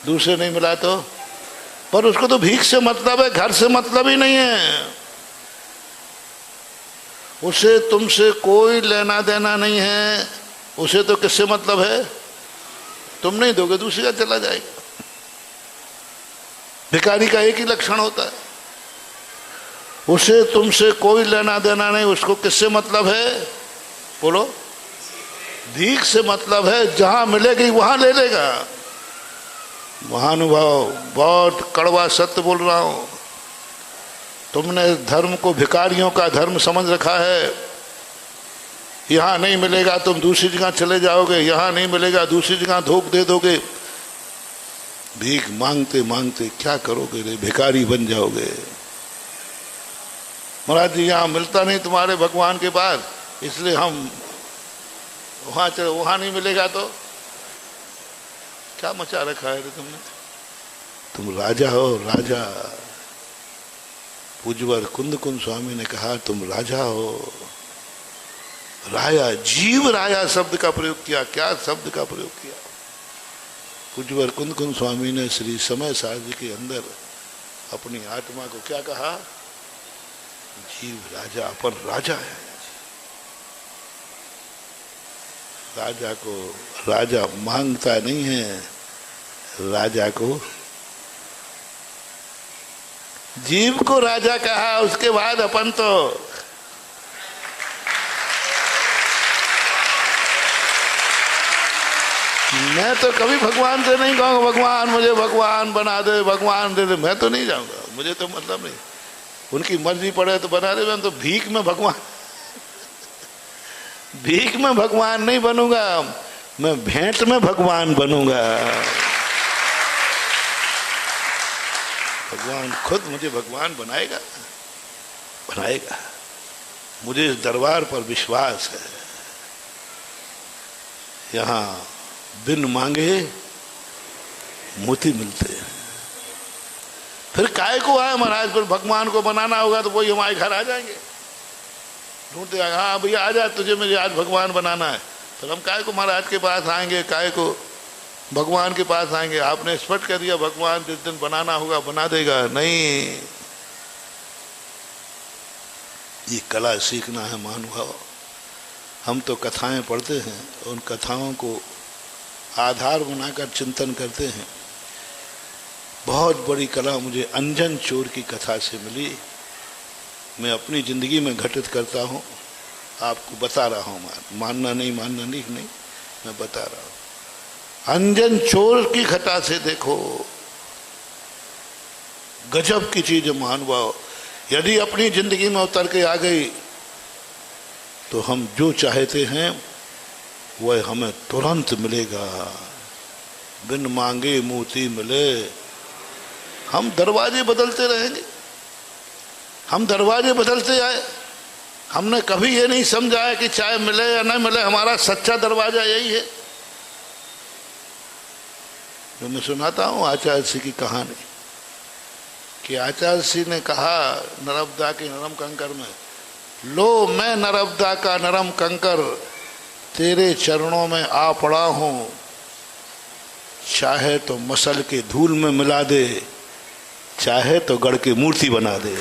दूसरे नहीं मिला तो, पर उसको तो भीख से मतलब है, घर से मतलब ही नहीं है। उसे तुमसे कोई लेना देना नहीं है। उसे तो किससे मतलब है? तुम नहीं दोगे दूसरे का चला जाएगा। भिखारी का एक ही लक्षण होता है, उसे तुमसे कोई लेना देना नहीं। उसको किससे मतलब है? बोलो, भीख से मतलब है। जहां मिलेगी वहां ले लेगा। महानुभाव, बहुत कड़वा सत्य बोल रहा हूं। तुमने धर्म को भिखारियों का धर्म समझ रखा है। यहां नहीं मिलेगा तुम दूसरी जगह चले जाओगे, यहां नहीं मिलेगा दूसरी जगह धोख दे दोगे। भीख मांगते मांगते क्या करोगे रे? भिखारी बन जाओगे। महाराज जी यहां मिलता नहीं तुम्हारे भगवान के पास, इसलिए हम वहां चले। वहां नहीं मिलेगा तो क्या मचा रखा है रे तुमने? तुम राजा हो, राजा। पूज्यवर कुंद कुंद स्वामी ने कहा तुम राजा हो। राया, जीव राया शब्द का प्रयोग किया। क्या शब्द का प्रयोग किया? पूज्यवर कुंद कुंद स्वामी ने श्री समय सारथी के अंदर अपनी आत्मा को क्या कहा? जीव राजा, अपन राजा है। राजा को राजा मांगता नहीं है, राजा को, जीव को राजा कहा। उसके बाद अपन तो मैं तो कभी भगवान से नहीं कहूँगा भगवान मुझे भगवान बना दे, भगवान दे दे। मैं तो नहीं जाऊंगा, मुझे तो मतलब नहीं। उनकी मर्जी पड़े तो बना दे। मैं तो भीख में भगवान, भीख में भगवान नहीं बनूंगा, मैं भेंट में भगवान बनूंगा। भगवान खुद मुझे भगवान बनाएगा, बनाएगा। मुझे इस दरबार पर विश्वास है। यहां बिन मांगे मोती मिलते हैं। फिर काय को आए महाराज? फिर भगवान को बनाना होगा तो वही हमारे घर आ जाएंगे, ढूंढते आएंगे। हाँ भैया आ जा, तुझे मुझे आज भगवान बनाना है। फिर हम काय को महाराज के पास आएंगे, काय को भगवान के पास आएंगे? आपने स्पष्ट कर दिया भगवान जिस दिन बनाना होगा बना देगा। नहीं, ये कला सीखना है महानुभाव। हम तो कथाएं पढ़ते हैं, उन कथाओं को आधार बनाकर चिंतन करते हैं। बहुत बड़ी कला मुझे अंजन चोर की कथा से मिली। मैं अपनी जिंदगी में घटित करता हूँ, आपको बता रहा हूँ। मानना नहीं मैं बता रहा हूँ। अंजन चोर की कथा से देखो, गजब की चीज है महानुभाव। यदि अपनी जिंदगी में उतर के आ गई तो हम जो चाहते हैं वह हमें तुरंत मिलेगा। बिन मांगे मोती मिले। हम दरवाजे बदलते रहेंगे, हम दरवाजे बदलते आए। हमने कभी ये नहीं समझा है कि चाहे मिले या न मिले, हमारा सच्चा दरवाजा यही है। जो मैं सुनाता हूँ आचार्य सिंह की कहानी, कि आचार्य सिंह ने कहा नर्मदा के नरम कंकर में, लो मैं नर्मदा का नरम कंकर तेरे चरणों में आ पड़ा हूँ, चाहे तो मसल के धूल में मिला दे, चाहे तो गढ़ की मूर्ति बना दे।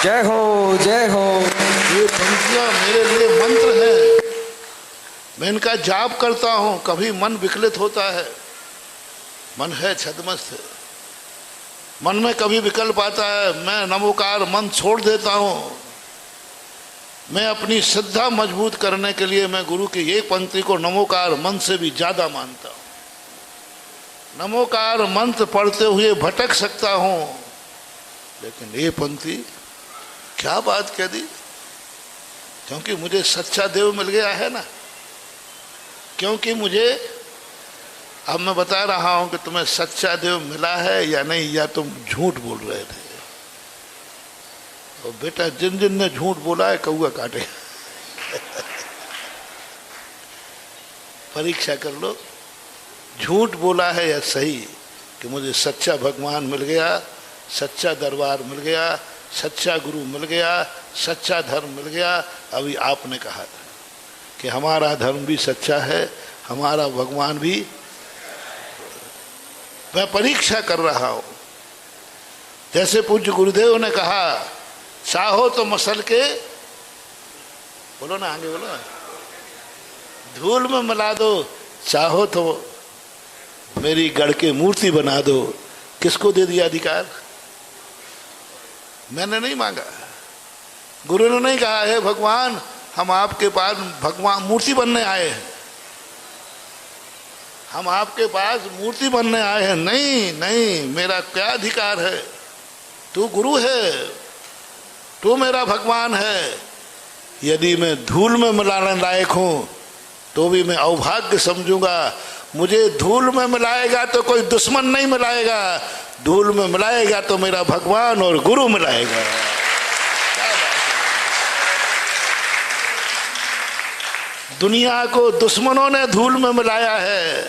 जय हो जय हो। ये पंक्तियां मेरे लिए मंत्र है। मैं इनका जाप करता हूँ। कभी मन विकलित होता है, मन है छद्मस्त, मन में कभी विकल्प आता है, मैं नमोकार मन छोड़ देता हूँ। मैं अपनी श्रद्धा मजबूत करने के लिए मैं गुरु की एक पंक्ति को नमोकार मन से भी ज्यादा मानता हूँ। नमोकार मंत्र पढ़ते हुए भटक सकता हूँ, लेकिन ये पंक्ति क्या बात कह दी, क्योंकि मुझे सच्चा देव मिल गया है ना। क्योंकि मुझे, अब मैं बता रहा हूं कि तुम्हें सच्चा देव मिला है या नहीं, या तुम झूठ बोल रहे थे। और बेटा जिन जिन ने झूठ बोला है कौआ काटे। परीक्षा कर लो, झूठ बोला है या सही, कि मुझे सच्चा भगवान मिल गया, सच्चा दरबार मिल गया, सच्चा गुरु मिल गया, सच्चा धर्म मिल गया। अभी आपने कहा था कि हमारा धर्म भी सच्चा है, हमारा भगवान भी। मैं परीक्षा कर रहा हूं। जैसे पूज्य गुरुदेव ने कहा, चाहो तो मसल के, बोलो ना, आगे बोलो, धूल में मिला दो, चाहो तो मेरी गढ़ के मूर्ति बना दो। किसको दे दिया अधिकार? मैंने नहीं मांगा, गुरु ने नहीं कहा है भगवान हम आपके पास भगवान मूर्ति बनने आए हैं, हम आपके पास मूर्ति बनने आए हैं। नहीं नहीं, मेरा क्या अधिकार है? तू गुरु है, तू मेरा भगवान है। यदि मैं धूल में मिलाने लायक हूं तो भी मैं अभाग्य समझूंगा। मुझे धूल में मिलाएगा तो कोई दुश्मन नहीं मिलाएगा, धूल में मिलाएगा तो मेरा भगवान और गुरु मिलाएगा। दुनिया को दुश्मनों ने धूल में मिलाया है,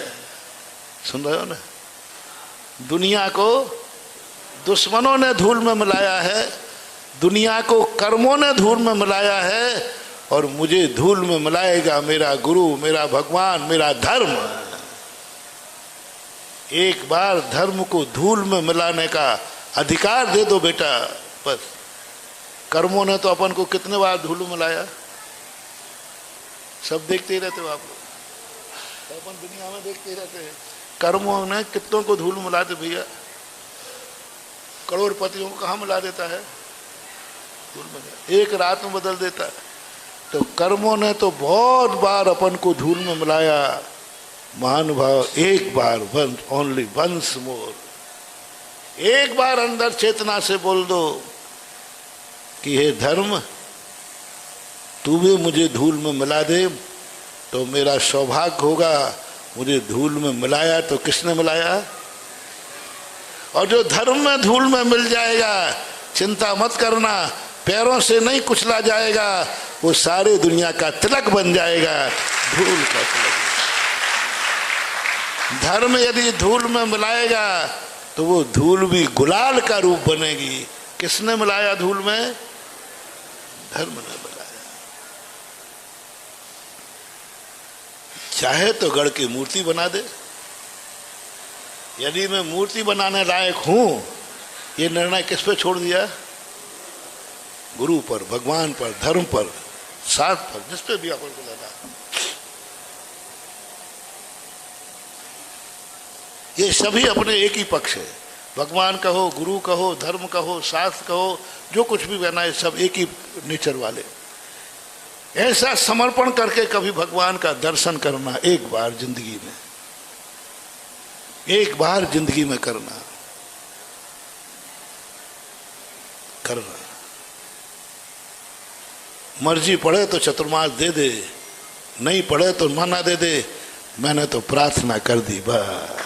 सुन रहे हो ना? दुनिया को दुश्मनों ने धूल में मिलाया है, दुनिया को कर्मों ने धूल में मिलाया है, और मुझे धूल में मिलाएगा मेरा गुरु, मेरा भगवान, मेरा धर्म। एक बार धर्म को धूल में मिलाने का अधिकार दे दो बेटा, बस। कर्मों ने तो अपन को कितने बार धूल में मिलाया, सब देखते ही रहते हो आप लोग, अपन दुनिया में देखते ही रहते हैं। कर्मों ने कितनों को धूल में मिला दे भैया, करोड़पतियों को कहाँ मिला देता है? धूल में, एक रात में बदल देता है। तो कर्मों ने तो बहुत बार अपन को धूल में मिलाया। महानुभाव, एक बार, ओनली वंस मोर, एक बार अंदर चेतना से बोल दो कि हे धर्म, तू भी मुझे धूल में मिला दे तो मेरा सौभाग्य होगा। मुझे धूल में मिलाया तो किसने मिलाया? और जो धर्म में धूल में मिल जाएगा, चिंता मत करना, पैरों से नहीं कुचला जाएगा, वो सारे दुनिया का तिलक बन जाएगा, धूल का तिलक। धर्म यदि धूल में मिलाएगा तो वो धूल भी गुलाल का रूप बनेगी। किसने मिलाया धूल में? धर्म ने मिलाया। चाहे तो गढ़ की मूर्ति बना दे। यदि मैं मूर्ति बनाने लायक हूं, ये निर्णय किस पे छोड़ दिया? गुरु पर, भगवान पर, धर्म पर, साथ पर, जिस पे भी अपन को लगा। ये सभी अपने एक ही पक्ष है। भगवान कहो, गुरु कहो, धर्म कहो, शास्त्र कहो, जो कुछ भी कहना है, सब एक ही नेचर वाले। ऐसा समर्पण करके कभी भगवान का दर्शन करना, एक बार जिंदगी में, एक बार जिंदगी में करना। मर्जी पड़े तो चतुर्मास दे दे, नहीं पड़े तो मना दे दे। मैंने तो प्रार्थना कर दी बस।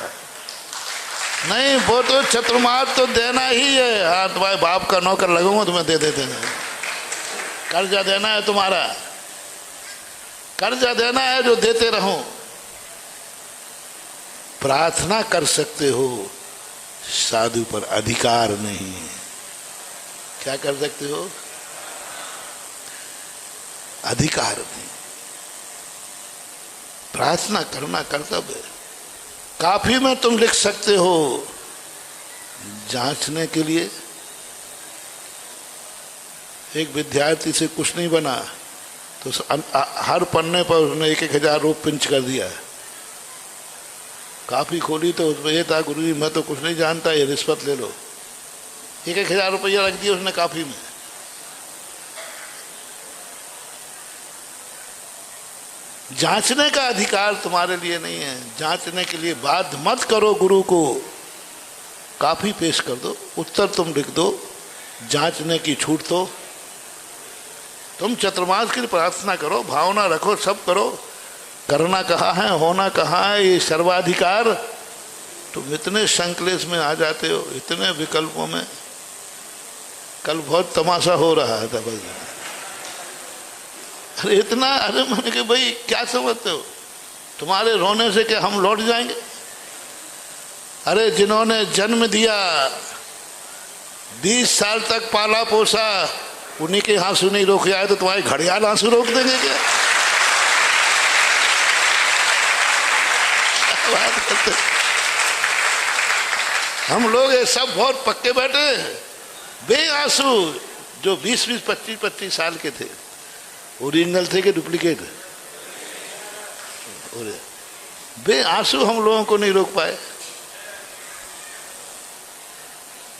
नहीं, वो तो चतुर्मास तो देना ही है। हाँ, तुम्हारे बाप का नौकर लगूंगा तुम्हें दे देते हैं। कर्जा देना है तुम्हारा, कर्जा देना है जो देते रहो। प्रार्थना कर सकते हो, साधु पर अधिकार नहीं। क्या कर सकते हो? अधिकार नहीं। प्रार्थना करना कर्तव्य है। काफी में तुम लिख सकते हो जांचने के लिए। एक विद्यार्थी से कुछ नहीं बना तो हर पन्ने पर उसने 1,000 रुपये पिंच कर दिया। काफी खोली तो उसमें ये था, गुरुजी मैं तो कुछ नहीं जानता, ये रिश्वत ले लो। 1,000 रुपया रख दिया उसने काफी में। जांचने का अधिकार तुम्हारे लिए नहीं है। जांचने के लिए बाध्य मत करो गुरु को। काफी पेश कर दो, उत्तर तुम लिख दो, जांचने की छूट दो। तुम चतुर्मास की प्रार्थना करो, भावना रखो, सब करो। करना कहाँ है, होना कहाँ है, ये सर्वाधिकार। तुम इतने संकलेश में आ जाते हो, इतने विकल्पों में। कल बहुत तमाशा हो रहा था बस। अरे इतना, अरे मैंने कहा भाई क्या समझते हो, तुम्हारे रोने से क्या हम लौट जाएंगे? अरे जिन्होंने जन्म दिया, 20 साल तक पाला पोसा, उन्हीं के आंसू नहीं रोके आए तो तुम्हारे घड़ियाल आंसू रोक देंगे क्या? बात करते हम लोग ये सब बहुत पक्के बैठे हैं, बेआंसू, जो 20-20, 25-25 साल के थे, ओरिजिनल थे कि डुप्लीकेट? बेआंसू हम लोगों को नहीं रोक पाए।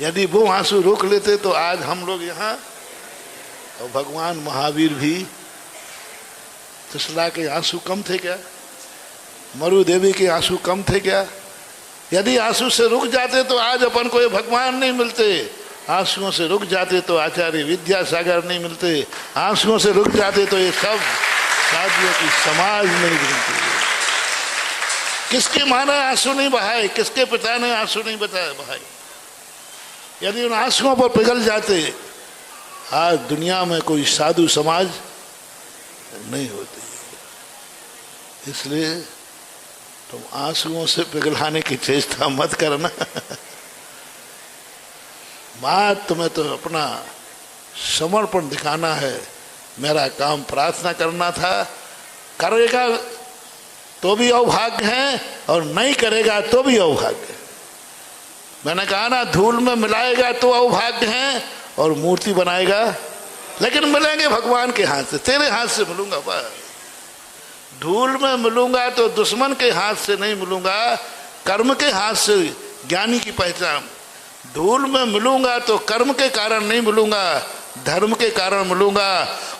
यदि वो आंसू रोक लेते तो आज हम लोग यहाँ, और भगवान महावीर भी, त्रिशला के आंसू कम थे क्या? मरु देवी के आंसू कम थे क्या? यदि आंसू से रुक जाते तो आज अपन को ये भगवान नहीं मिलते, आंसुओं से रुक जाते तो आचार्य विद्यासागर नहीं मिलते, आंसुओं से रुक जाते तो ये सब साधुओं की समाज नहीं मिलती। किसके माँ ने आंसू नहीं बहाए, किसके पिता ने आंसू नहीं बहाए? यदि उन आंसुओं पर पिघल जाते, आज दुनिया में कोई साधु समाज नहीं होती। इसलिए तुम आंसुओं से पिघलाने की चेष्टा मत करना। बात तुम्हें तो अपना समर्पण दिखाना है। मेरा काम प्रार्थना करना था, करेगा तो भी अभाग्य है और नहीं करेगा तो भी अभाग्य है। मैंने कहा ना, धूल में मिलाएगा तो अभाग्य है और मूर्ति बनाएगा, लेकिन मिलेंगे भगवान के हाथ से। तेरे हाथ से मिलूंगा बस। धूल में मिलूंगा तो दुश्मन के हाथ से नहीं मिलूंगा, कर्म के हाथ से ज्ञानी की पहचान। धूल में मिलूंगा तो कर्म के कारण नहीं मिलूंगा, धर्म के कारण मिलूंगा।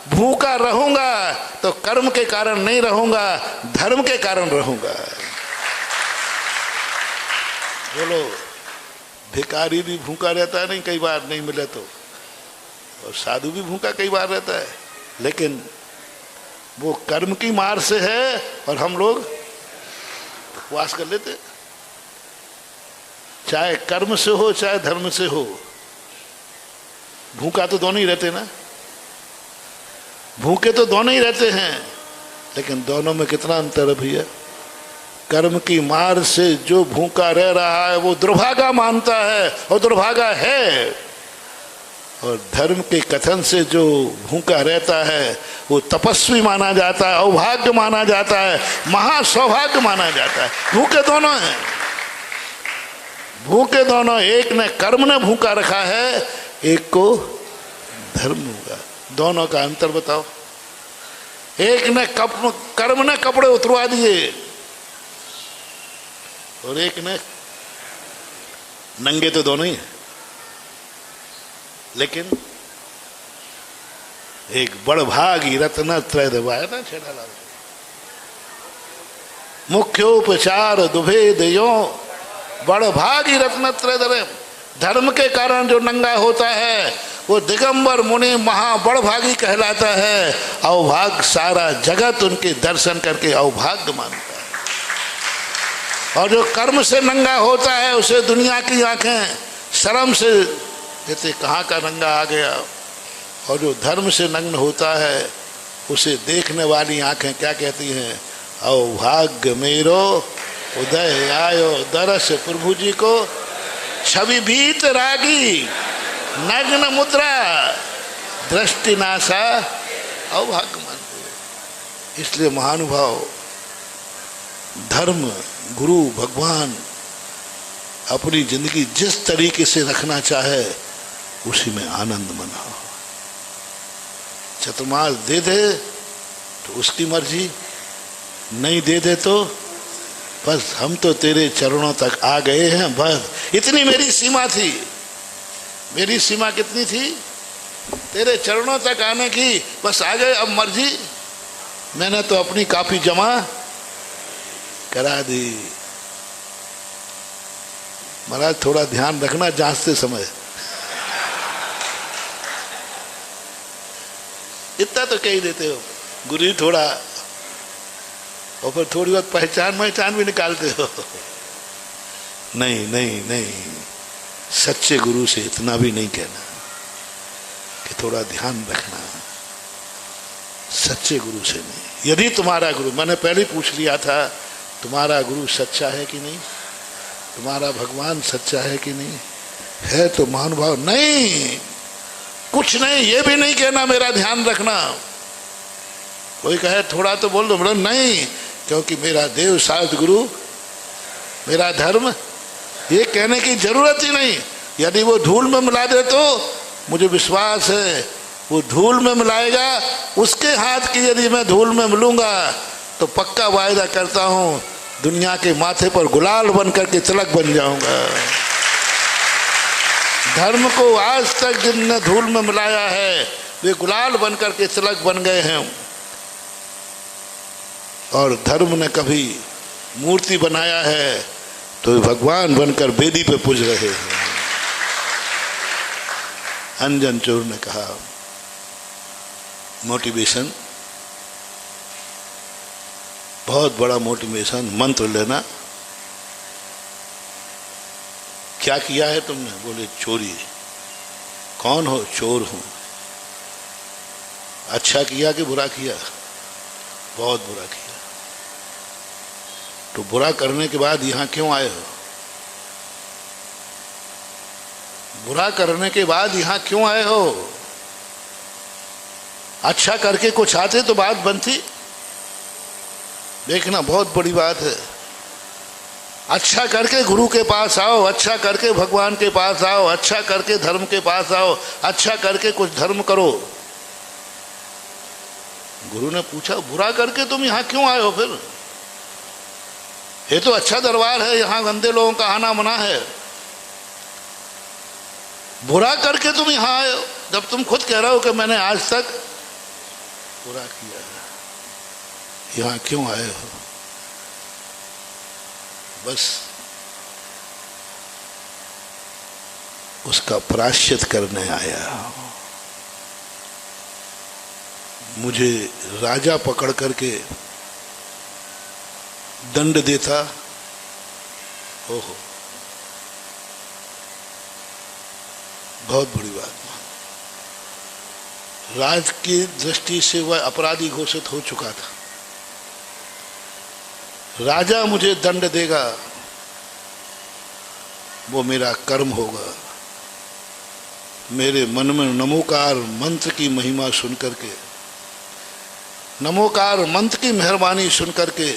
भूखा रहूंगा तो कर्म के कारण नहीं रहूंगा, धर्म के कारण रहूंगा। बोलो, भिखारी भी भूखा रहता है नहीं कई बार नहीं मिले तो, और साधु भी भूखा कई बार रहता है, लेकिन वो कर्म की मार से है और हम लोग उपवास कर लेते। चाहे कर्म से हो चाहे धर्म से हो, भूखा तो दोनों ही रहते ना, भूखे तो दोनों ही रहते हैं, लेकिन दोनों में कितना अंतर है भैया। कर्म की मार से जो भूखा रह रहा है वो दुर्भागा मानता है और दुर्भागा है, और धर्म के कथन से जो भूखा रहता है वो तपस्वी माना जाता है, अभाग्य माना जाता है, महासौभाग्य माना जाता है। भूखे दोनों हैं, भूखे दोनों। एक ने कर्म ने भूखा रखा है, एक को धर्म होगा। दोनों का अंतर बताओ। एक ने कर्म ने कपड़े उतरवा दिए और एक ने नंगे, तो दोनों ही है, लेकिन एक बड़भागी रत्न त्रय दबाया ना छेड़ा। मुख्योपचार दुभेद यो बड़भागी रत्न त्रय दबे। धर्म के कारण जो नंगा होता है वो दिगंबर मुनि महाबड़भागी कहलाता है। अवभाग्य सारा जगत उनके दर्शन करके अवभाग्य मानता है, और जो कर्म से नंगा होता है उसे दुनिया की आंखें शर्म से कहते कहाँ का नंगा आ गया, और जो धर्म से नग्न होता है उसे देखने वाली आंखें क्या कहती हैं? अवभाग्य मेरो उदय आयो दरस प्रभु जी को, छवि भीत रागी नग्न मुद्रा दृष्टि नासा, अवभाग्य मानते हैं। इसलिए महानुभाव, धर्म, गुरु, भगवान अपनी जिंदगी जिस तरीके से रखना चाहे उसी में आनंद मनाओ। चतुर्मास दे दे तो उसकी मर्जी, नहीं दे दे तो बस हम तो तेरे चरणों तक आ गए हैं, बस इतनी मेरी सीमा थी। मेरी सीमा कितनी थी? तेरे चरणों तक आने की, बस आ गए, अब मर्जी। मैंने तो अपनी काफी जमा करा दी। महाराज थोड़ा ध्यान रखना जांचते समय, इतना तो कह ही देते हो गुरु जी थोड़ा, और फिर थोड़ी बहुत पहचान भी निकालते हो। नहीं नहीं नहीं, सच्चे गुरु से इतना भी नहीं कहना। कि थोड़ा ध्यान रखना, सच्चे गुरु से नहीं। यदि तुम्हारा गुरु, मैंने पहले पूछ लिया था, तुम्हारा गुरु सच्चा है कि नहीं, तुम्हारा भगवान सच्चा है कि नहीं है, तो महानुभाव नहीं, कुछ नहीं, ये भी नहीं कहना मेरा ध्यान रखना। कोई कहे थोड़ा तो बोल दो, बोलो नहीं, क्योंकि मेरा देव शास्त्र गुरु, मेरा धर्म, ये कहने की जरूरत ही नहीं। यदि वो धूल में मिला दे तो मुझे विश्वास है वो धूल में मिलाएगा, उसके हाथ की यदि मैं धूल में मिलूंगा तो पक्का वायदा करता हूं दुनिया के माथे पर गुलाल बन करके तिलक बन जाऊंगा। धर्म को आज तक जिनने धूल में मिलाया है वे गुलाल बन करके तिलक बन गए हैं, और धर्म ने कभी मूर्ति बनाया है तो वे भगवान बनकर वेदी पे पूज रहे हैं। अंजन चोर ने कहा मोटिवेशन, बहुत बड़ा मोटिवेशन, मंत्र लेना। क्या किया है तुमने? बोले चोरी। कौन हो? चोर हूं। अच्छा किया कि बुरा किया? बहुत बुरा किया। तो बुरा करने के बाद यहां क्यों आए हो? बुरा करने के बाद यहां क्यों आए हो? अच्छा करके कुछ आते तो बात बनती। देखना बहुत बड़ी बात है। अच्छा करके गुरु के पास आओ, अच्छा करके भगवान के पास आओ, अच्छा करके धर्म के पास आओ, अच्छा करके कुछ धर्म करो। गुरु ने पूछा बुरा करके तुम यहां क्यों आए हो? फिर ये तो अच्छा दरबार है, यहां गंदे लोगों का आना मना है, बुरा करके तुम यहां आए हो, जब तुम खुद कह रहे हो कि मैंने आज तक बुरा किया है, यहां क्यों आए हो? बस उसका प्रायश्चित करने आया। मुझे राजा पकड़ करके दंड देता, ओहो बहुत बड़ी बात। राज की दृष्टि से वह अपराधी घोषित हो चुका था। राजा मुझे दंड देगा, वो मेरा कर्म होगा। मेरे मन में नमोकार मंत्र की महिमा सुनकर के, नमोकार मंत्र की मेहरबानी सुनकर के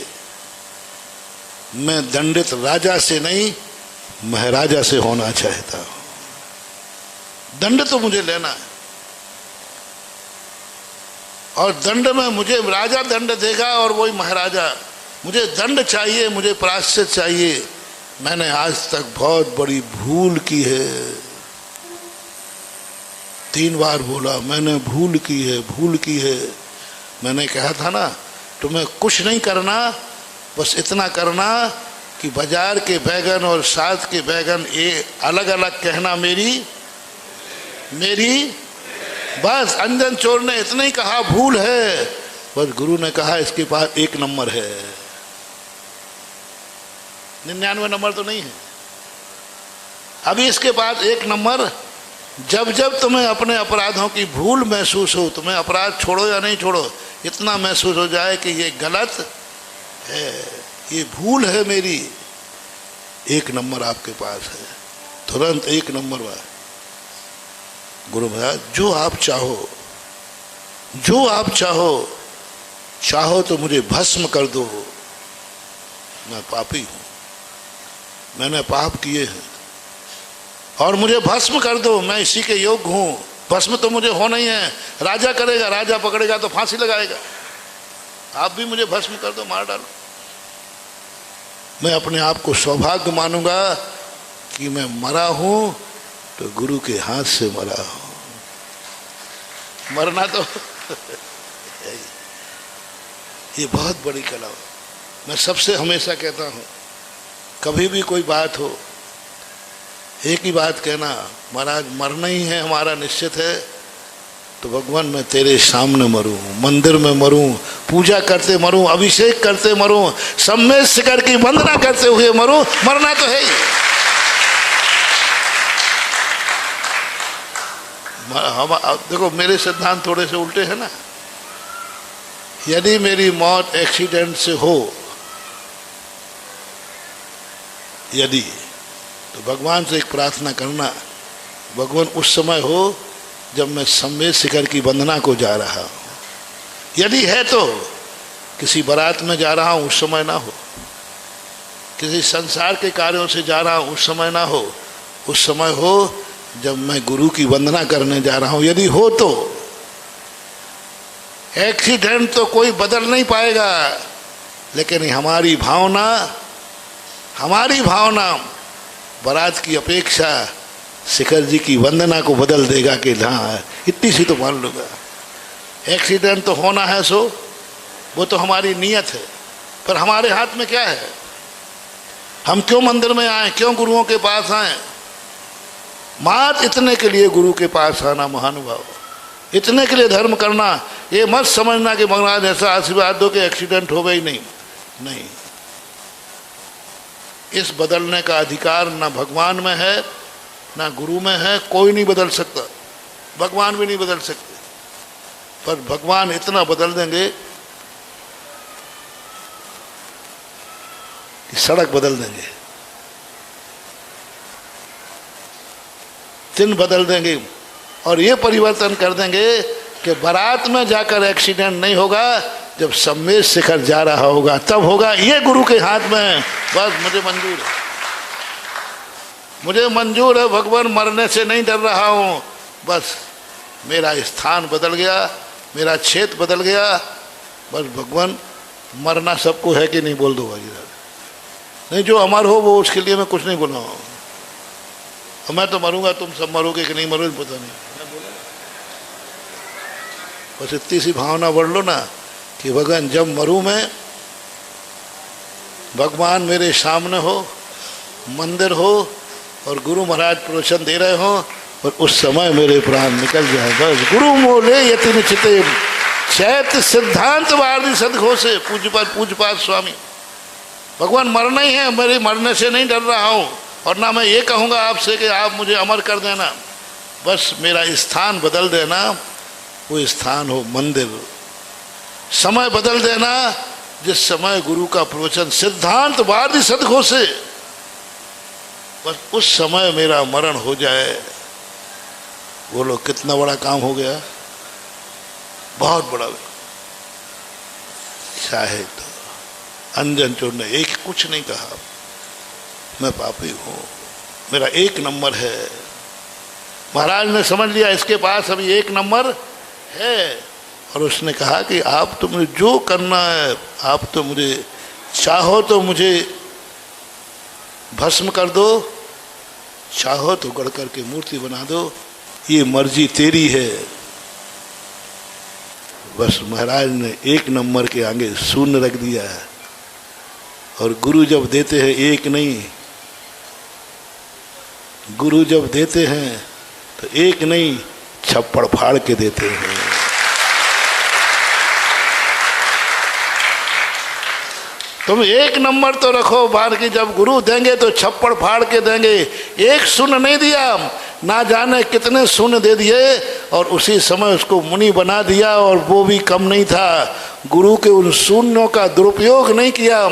मैं दंडित राजा से नहीं महाराजा से होना चाहता हूं। दंड तो मुझे लेना है, और दंड में मुझे राजा दंड देगा और वही महाराजा। मुझे दंड चाहिए, मुझे प्रायश्चित चाहिए। मैंने आज तक बहुत बड़ी भूल की है। 3 बार बोला मैंने भूल की है, भूल की है। मैंने कहा था ना तुम्हें कुछ नहीं करना, बस इतना करना कि बाजार के बैगन और साथ के बैगन ये अलग अलग कहना मेरी मेरी। बस अंजन चोर ने इतना ही कहा भूल है। बस गुरु ने कहा इसके पास 1 नंबर है, 99 नंबर तो नहीं है। अभी इसके पास 1 नंबर। जब जब तुम्हें अपने अपराधों की भूल महसूस हो, तुम्हें अपराध छोड़ो या नहीं छोड़ो, इतना महसूस हो जाए कि ये गलत है, ये भूल है मेरी, 1 नंबर आपके पास है। तुरंत 1 नंबर हुआ। गुरु महाराज जो आप चाहो, जो आप चाहो, चाहो तो मुझे भस्म कर दो, मैं पापी हूं, मैंने पाप किए हैं, और मुझे भस्म कर दो, मैं इसी के योग्य हूं। भस्म तो मुझे होना ही है। राजा करेगा, राजा पकड़ेगा तो फांसी लगाएगा। आप भी मुझे भस्म कर दो, मार डालो। मैं अपने आप को सौभाग्य मानूंगा कि मैं मरा हूं तो गुरु के हाथ से मरा हूं। मरना तो ये बहुत बड़ी कला है। मैं सबसे हमेशा कहता हूं, कभी भी कोई बात हो, एक ही बात कहना, महाराज मरना ही है हमारा निश्चित है, तो भगवान मैं तेरे सामने मरूं, मंदिर में मरूं, पूजा करते मरूं, अभिषेक करते मरूं, सम्मेद शिखर की वंदना करते हुए मरूं, मरना तो है ही। हम देखो मेरे सिद्धांत थोड़े से उल्टे हैं ना। यदि मेरी मौत एक्सीडेंट से हो, यदि, तो भगवान से एक प्रार्थना करना, भगवान उस समय हो जब मैं संवेद शिखर की वंदना को जा रहा हूं। यदि है तो किसी बारात में जा रहा हूं उस समय ना हो, किसी संसार के कार्यों से जा रहा हूं उस समय ना हो, उस समय हो जब मैं गुरु की वंदना करने जा रहा हूं। यदि हो तो एक्सीडेंट तो कोई बदल नहीं पाएगा, लेकिन हमारी भावना बारात की अपेक्षा शिखर जी की वंदना को बदल देगा कि हाँ इतनी सी तो मान लूंगा। एक्सीडेंट तो होना है सो वो तो हमारी नीयत है, पर हमारे हाथ में क्या है? हम क्यों मंदिर में आए, क्यों गुरुओं के पास आए? मात इतने के लिए गुरु के पास आना महानुभाव, इतने के लिए धर्म करना। ये मत समझना कि महाराज ऐसा आशीर्वाद दो कि एक्सीडेंट हो गई, नहीं। इस बदलने का अधिकार ना भगवान में है ना गुरु में है, कोई नहीं बदल सकता, भगवान भी नहीं बदल सकते। पर भगवान इतना बदल देंगे कि सड़क बदल देंगे, चिन्ह बदल देंगे, और ये परिवर्तन कर देंगे कि बारात में जाकर एक्सीडेंट नहीं होगा, जब संवेद शिखर जा रहा होगा तब होगा। ये गुरु के हाथ में है, बस मुझे मंजूर है, मुझे मंजूर है। भगवान मरने से नहीं डर रहा हूँ, बस मेरा स्थान बदल गया, मेरा क्षेत्र बदल गया। बस भगवान मरना सबको है कि नहीं बोल दो भाई, नहीं जो अमर हो वो, उसके लिए मैं कुछ नहीं बोला हूँ। मैं तो मरूंगा, तुम सब मरोगे कि नहीं मरोगे पता नहीं, बस इतनी सी भावना बढ़ लो ना कि भगवान जब मरूं मैं, भगवान मेरे सामने हो, मंदिर हो और गुरु महाराज प्रवचन दे रहे हो, और उस समय मेरे प्राण निकल जाए। बस गुरु मोले यतिन चिते चैत सिद्धांत वादी सदघोषे, पूज्यपाद स्वामी। भगवान मरना ही है, मेरे मरने से नहीं डर रहा हूँ, और ना मैं ये कहूँगा आपसे कि आप मुझे अमर कर देना, बस मेरा स्थान बदल देना। वो स्थान हो मंदिर, समय बदल देना जिस समय गुरु का प्रवचन सिद्धांत वादी सदघोषे, बस उस समय मेरा मरण हो जाए। बोलो कितना बड़ा काम हो गया, बहुत बड़ा। चाहे तो अंजन चोर ने एक कुछ नहीं कहा, मैं पापी हूं, मेरा एक नंबर है। महाराज ने समझ लिया इसके पास अभी एक नंबर है, और उसने कहा कि आप तो मुझे जो करना है, आप तो मुझे चाहो तो मुझे भस्म कर दो, चाहो तो गढ़ करके मूर्ति बना दो, ये मर्जी तेरी है। बस महाराज ने एक नंबर के आगे शून्य रख दिया है। और गुरु जब देते हैं एक नहीं, गुरु जब देते हैं तो एक नहीं छप्पड़ फाड़ के देते हैं। तुम एक नंबर तो रखो बाहर की, जब गुरु देंगे तो छप्पड़ फाड़ के देंगे। एक शून्य नहीं दिया, ना जाने कितने शून्य दे दिए, और उसी समय उसको मुनि बना दिया, और वो भी कम नहीं था। गुरु के उन शून्यों का दुरुपयोग नहीं किया,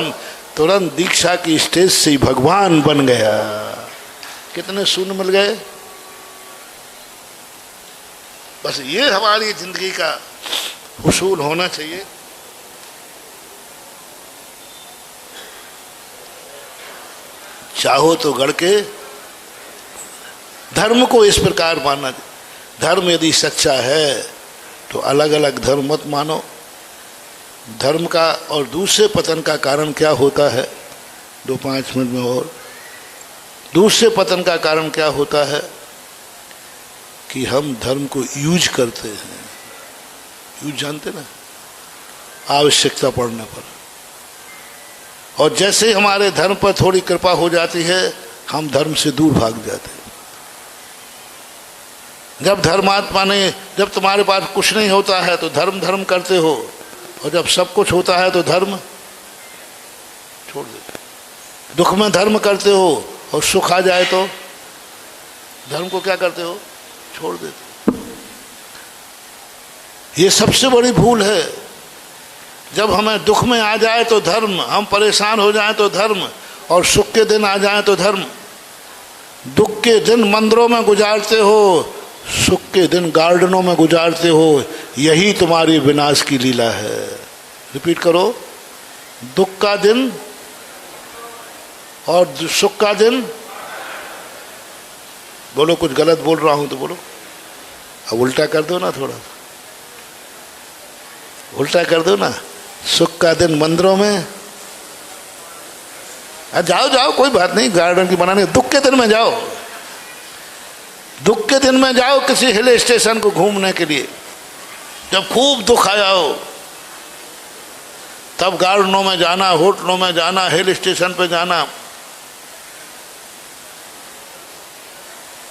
तुरंत दीक्षा की स्टेज से ही भगवान बन गया। कितने शून्य मिल गए। बस ये हमारी जिंदगी का हुसूल होना चाहिए। चाहो तो गढ़ के, धर्म को इस प्रकार मानना। धर्म यदि सच्चा है तो अलग अलग धर्म मत मानो। धर्म का और दूसरे पतन का कारण क्या होता है, 2-5 मिनट में और। दूसरे पतन का कारण क्या होता है कि हम धर्म को यूज करते हैं। यूज जानते ना, आवश्यकता पड़ने पर, और जैसे ही हमारे धर्म पर थोड़ी कृपा हो जाती है हम धर्म से दूर भाग जाते हैं। जब धर्मात्मा ने, जब तुम्हारे पास कुछ नहीं होता है तो धर्म धर्म करते हो, और जब सब कुछ होता है तो धर्म छोड़ देते हो। दुख में धर्म करते हो और सुख आ जाए तो धर्म को क्या करते हो, छोड़ देते हो। ये सबसे बड़ी भूल है। जब हमें दुख में आ जाए तो धर्म, हम परेशान हो जाएं तो धर्म, और सुख के दिन आ जाएं तो धर्म। दुख के दिन मंदिरों में गुजारते हो, सुख के दिन गार्डनों में गुजारते हो, यही तुम्हारी विनाश की लीला है। रिपीट करो, दुख का दिन और सुख का दिन। बोलो, कुछ गलत बोल रहा हूं तो बोलो। अब उल्टा कर दो ना, थोड़ा उल्टा कर दो ना। सुख का दिन मंदिरों में, जाओ जाओ, कोई बात नहीं, गार्डन की बनाने। दुख के दिन में जाओ, दुख के दिन में जाओ किसी हिल स्टेशन को घूमने के लिए। जब खूब दुख आया हो तब गार्डनों में जाना, होटलों में जाना, हिल स्टेशन पे जाना।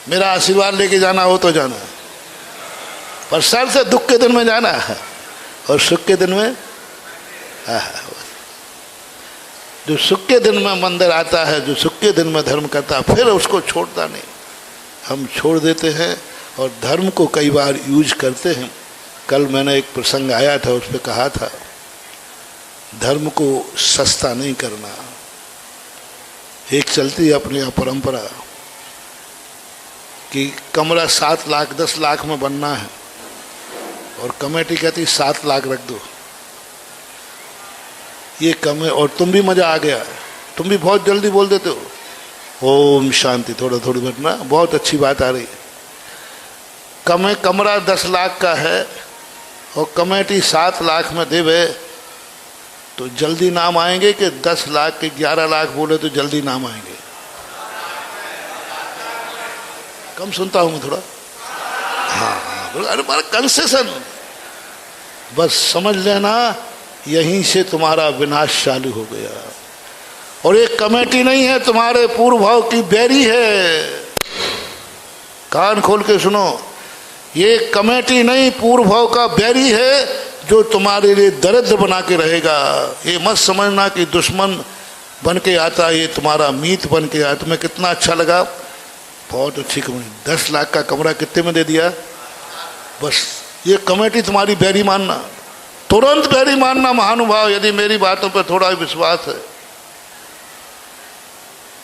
मेरा आशीर्वाद लेके जाना हो तो जाना, पर सर से दुख के दिन में जाना और सुख के दिन में। जो सुख के दिन में मंदिर आता है, जो सुख के दिन में धर्म करता है, फिर उसको छोड़ता नहीं। हम छोड़ देते हैं और धर्म को कई बार यूज करते हैं। कल मैंने एक प्रसंग आया था, उस पर कहा था धर्म को सस्ता नहीं करना। एक चलती है अपनी यहाँ परंपरा कि कमरा 7 लाख 10 लाख में बनना है, और कमेटी कहती 7 लाख रख दो, ये कम है। और तुम भी मजा आ गया, तुम भी बहुत जल्दी बोल देते हो ओम शांति, थोड़ा थोड़ी बैठना, बहुत अच्छी बात आ रही है। कमरा 10 लाख का है और कमेटी 7 लाख में देवे, तो जल्दी नाम आएंगे कि 10 लाख के 11 लाख बोले तो जल्दी नाम आएंगे? कम सुनता हूं मैं थोड़ा। हाँ, अरे मारा कंसेशन, बस समझ लेना यहीं से तुम्हारा विनाश चालू हो गया। और एक कमेटी नहीं है, तुम्हारे पूर्व भाव की बैरी है। कान खोल के सुनो, ये कमेटी नहीं, पूर्व भाव का बैरी है जो तुम्हारे लिए दरिद्र बना के रहेगा। ये मत समझना कि दुश्मन बन के आता, ये तुम्हारा मीत बन के आया। तुम्हें कितना अच्छा लगा, बहुत अच्छी कमेटी, 10 लाख का कमरा कितने में दे दिया। बस ये कमेटी तुम्हारी बैरी मानना, तुरंत बैरी मानना महानुभाव, यदि मेरी बातों पर थोड़ा विश्वास है।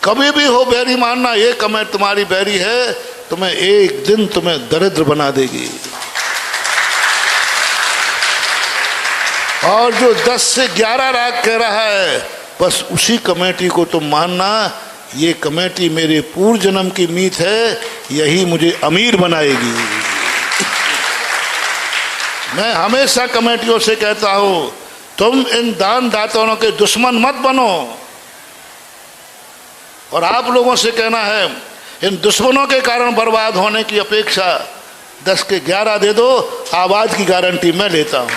कभी भी हो बैरी मानना, ये कमेटी तुम्हारी बैरी है, तुम्हें एक दिन तुम्हें दरिद्र बना देगी। और जो 10 से 11 लाख कह रहा है, बस उसी कमेटी को तुम मानना, ये कमेटी मेरे पूर्व जन्म की मीत है, यही मुझे अमीर बनाएगी। मैं हमेशा कमेटियों से कहता हूं, तुम इन दान दाताओं के दुश्मन मत बनो। और आप लोगों से कहना है, इन दुश्मनों के कारण बर्बाद होने की अपेक्षा 10 के 11 दे दो, आवाज की गारंटी मैं लेता हूं।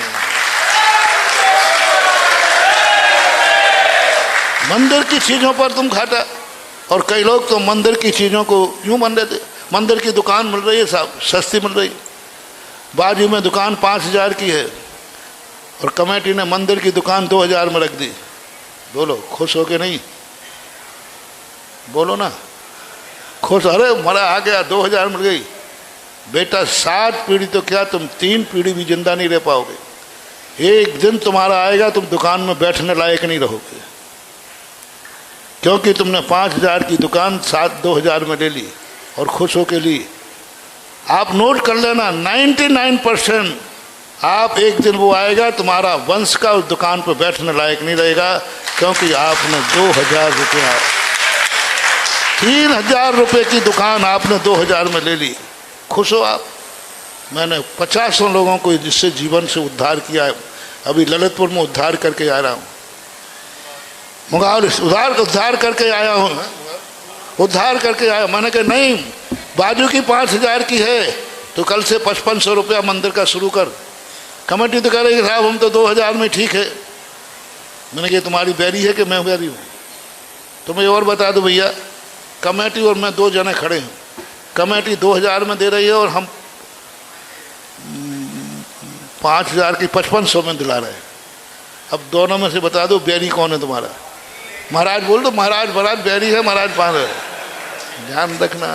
मंदिर की चीजों पर तुम घाटा, और कई लोग तो मंदिर की चीजों को यूं मान लेते, मंदिर की दुकान मिल रही है साहब, सस्ती मिल रही, बाजू में दुकान 5000 की है और कमेटी ने मंदिर की दुकान 2000 में रख दी। बोलो खुश हो के नहीं? बोलो ना खुश। अरे मरा आ गया, 2000 मिल गई। बेटा 7 पीढ़ी तो क्या, तुम 3 पीढ़ी भी जिंदा नहीं रह पाओगे। एक दिन तुम्हारा आएगा, तुम दुकान में बैठने लायक नहीं रहोगे, क्योंकि तुमने 5000 की दुकान 2000 में ले ली और खुश होके ली। आप नोट कर लेना, 99% आप एक दिन वो आएगा, तुम्हारा वंश का उस दुकान पर बैठने लायक नहीं रहेगा, क्योंकि आपने 2000 रुपया, 3000 रुपये की दुकान आपने 2000 में ले ली। खुश हो आप? मैंने 50 लोगों को जिससे जीवन से उद्धार किया है, अभी ललितपुर में उद्धार करके आ रहा हूँ, उद्धार करके आया हूँ, उद्धार करके आया। मैंने कहा नहीं, बाजू की 5000 की है तो कल से 5500 रुपया मंदिर का शुरू कर। कमेटी तो कह रही साहब हम तो 2000 में ठीक है। मैंने कहा तुम्हारी बैरी है कि मैं बैरी हूँ? तुम्हें और बता दो भैया, कमेटी और मैं 2 जने खड़े हैं, कमेटी 2000 में दे रही है और हम 5000 की 5500 में दिला रहे हैं। अब दोनों में से बता दो बैरी कौन है तुम्हारा? महाराज बोल दो, महाराज बैरी है, महाराज 5 है। ध्यान रखना,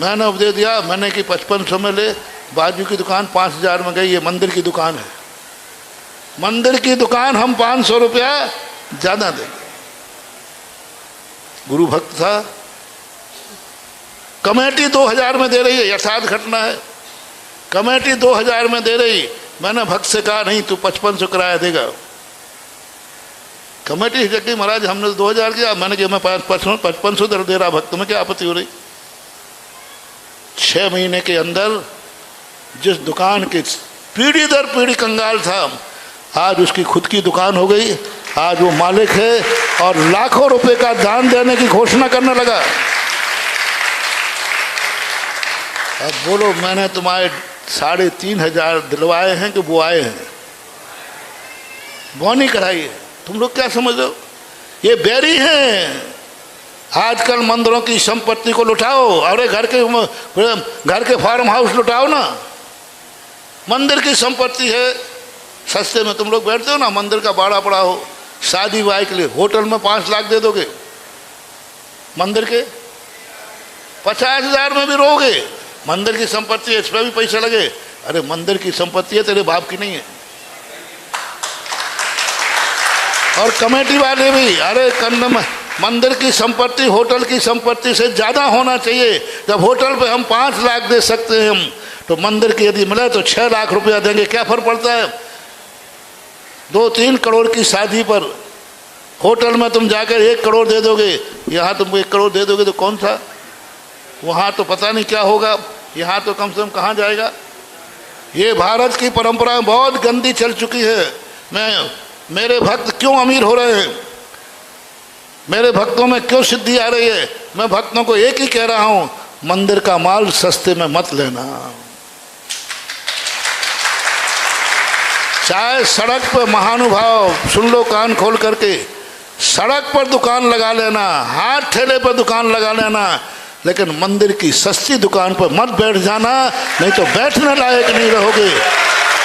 मैंने उपदेश दिया, मैंने कि 5500 में ले, बाजू की दुकान 5,000 में गई, ये मंदिर की दुकान है, मंदिर की दुकान हम 500 रुपया ज्यादा देंगे। गुरु भक्त था, कमेटी 2,000 में दे रही है, यथार्थ घटना है, कमेटी 2,000 में दे रही, मैंने भक्त से कहा नहीं तू 5500 किराया देगा। कमेटी जबकि महाराज हमने 2,000 किया, मैंने कहा मैं 5500 दे रहा भक्त में क्या आपत्ति हो रही। 6 महीने के अंदर जिस दुकान की पीढ़ी दर पीढ़ी कंगाल था, आज उसकी खुद की दुकान हो गई, आज वो मालिक है और लाखों रुपए का दान देने की घोषणा करने लगा। अब बोलो मैंने तुम्हारे 3,500 दिलवाए हैं कि वो आए हैं, बौनी कराई है, तुम लोग क्या समझ रहे हो? ये बैरी हैं। आजकल मंदिरों की संपत्ति को लुटाओ, अरे घर के फार्म हाउस लुटाओ ना, मंदिर की संपत्ति है, सस्ते में तुम लोग बैठते हो ना, मंदिर का बाड़ा पड़ा हो, शादी ब्याह के लिए होटल में 5 लाख दे दोगे, मंदिर के 50,000 में भी रहोगे, मंदिर की संपत्ति है, इस पर भी पैसा लगे, अरे मंदिर की संपत्ति है, तेरे बाप की नहीं है। और कमेटी वाले भी, अरे मंदिर की संपत्ति होटल की संपत्ति से ज्यादा होना चाहिए। जब होटल पे हम 5 लाख दे सकते हैं हम, तो मंदिर की यदि मिले तो 6 लाख रुपया देंगे, क्या फर्क पड़ता है? 2-3 करोड़ की शादी पर होटल में तुम जाकर 1 करोड़ दे दोगे, यहाँ तुम 1 करोड़ दे दोगे तो कौन था, वहाँ तो पता नहीं क्या होगा, यहाँ तो कम से कम कहाँ जाएगा। ये भारत की परंपरा बहुत गंदी चल चुकी है। मेरे भक्त क्यों अमीर हो रहे हैं, मेरे भक्तों में क्यों सिद्धि आ रही है? मैं भक्तों को एक ही कह रहा हूं, मंदिर का माल सस्ते में मत लेना। चाहे सड़क पर महानुभाव, सुन लो कान खोल करके, सड़क पर दुकान लगा लेना, हाथ ठेले पर दुकान लगा लेना, लेकिन मंदिर की सस्ती दुकान पर मत बैठ जाना, नहीं तो बैठने लायक नहीं रहोगे।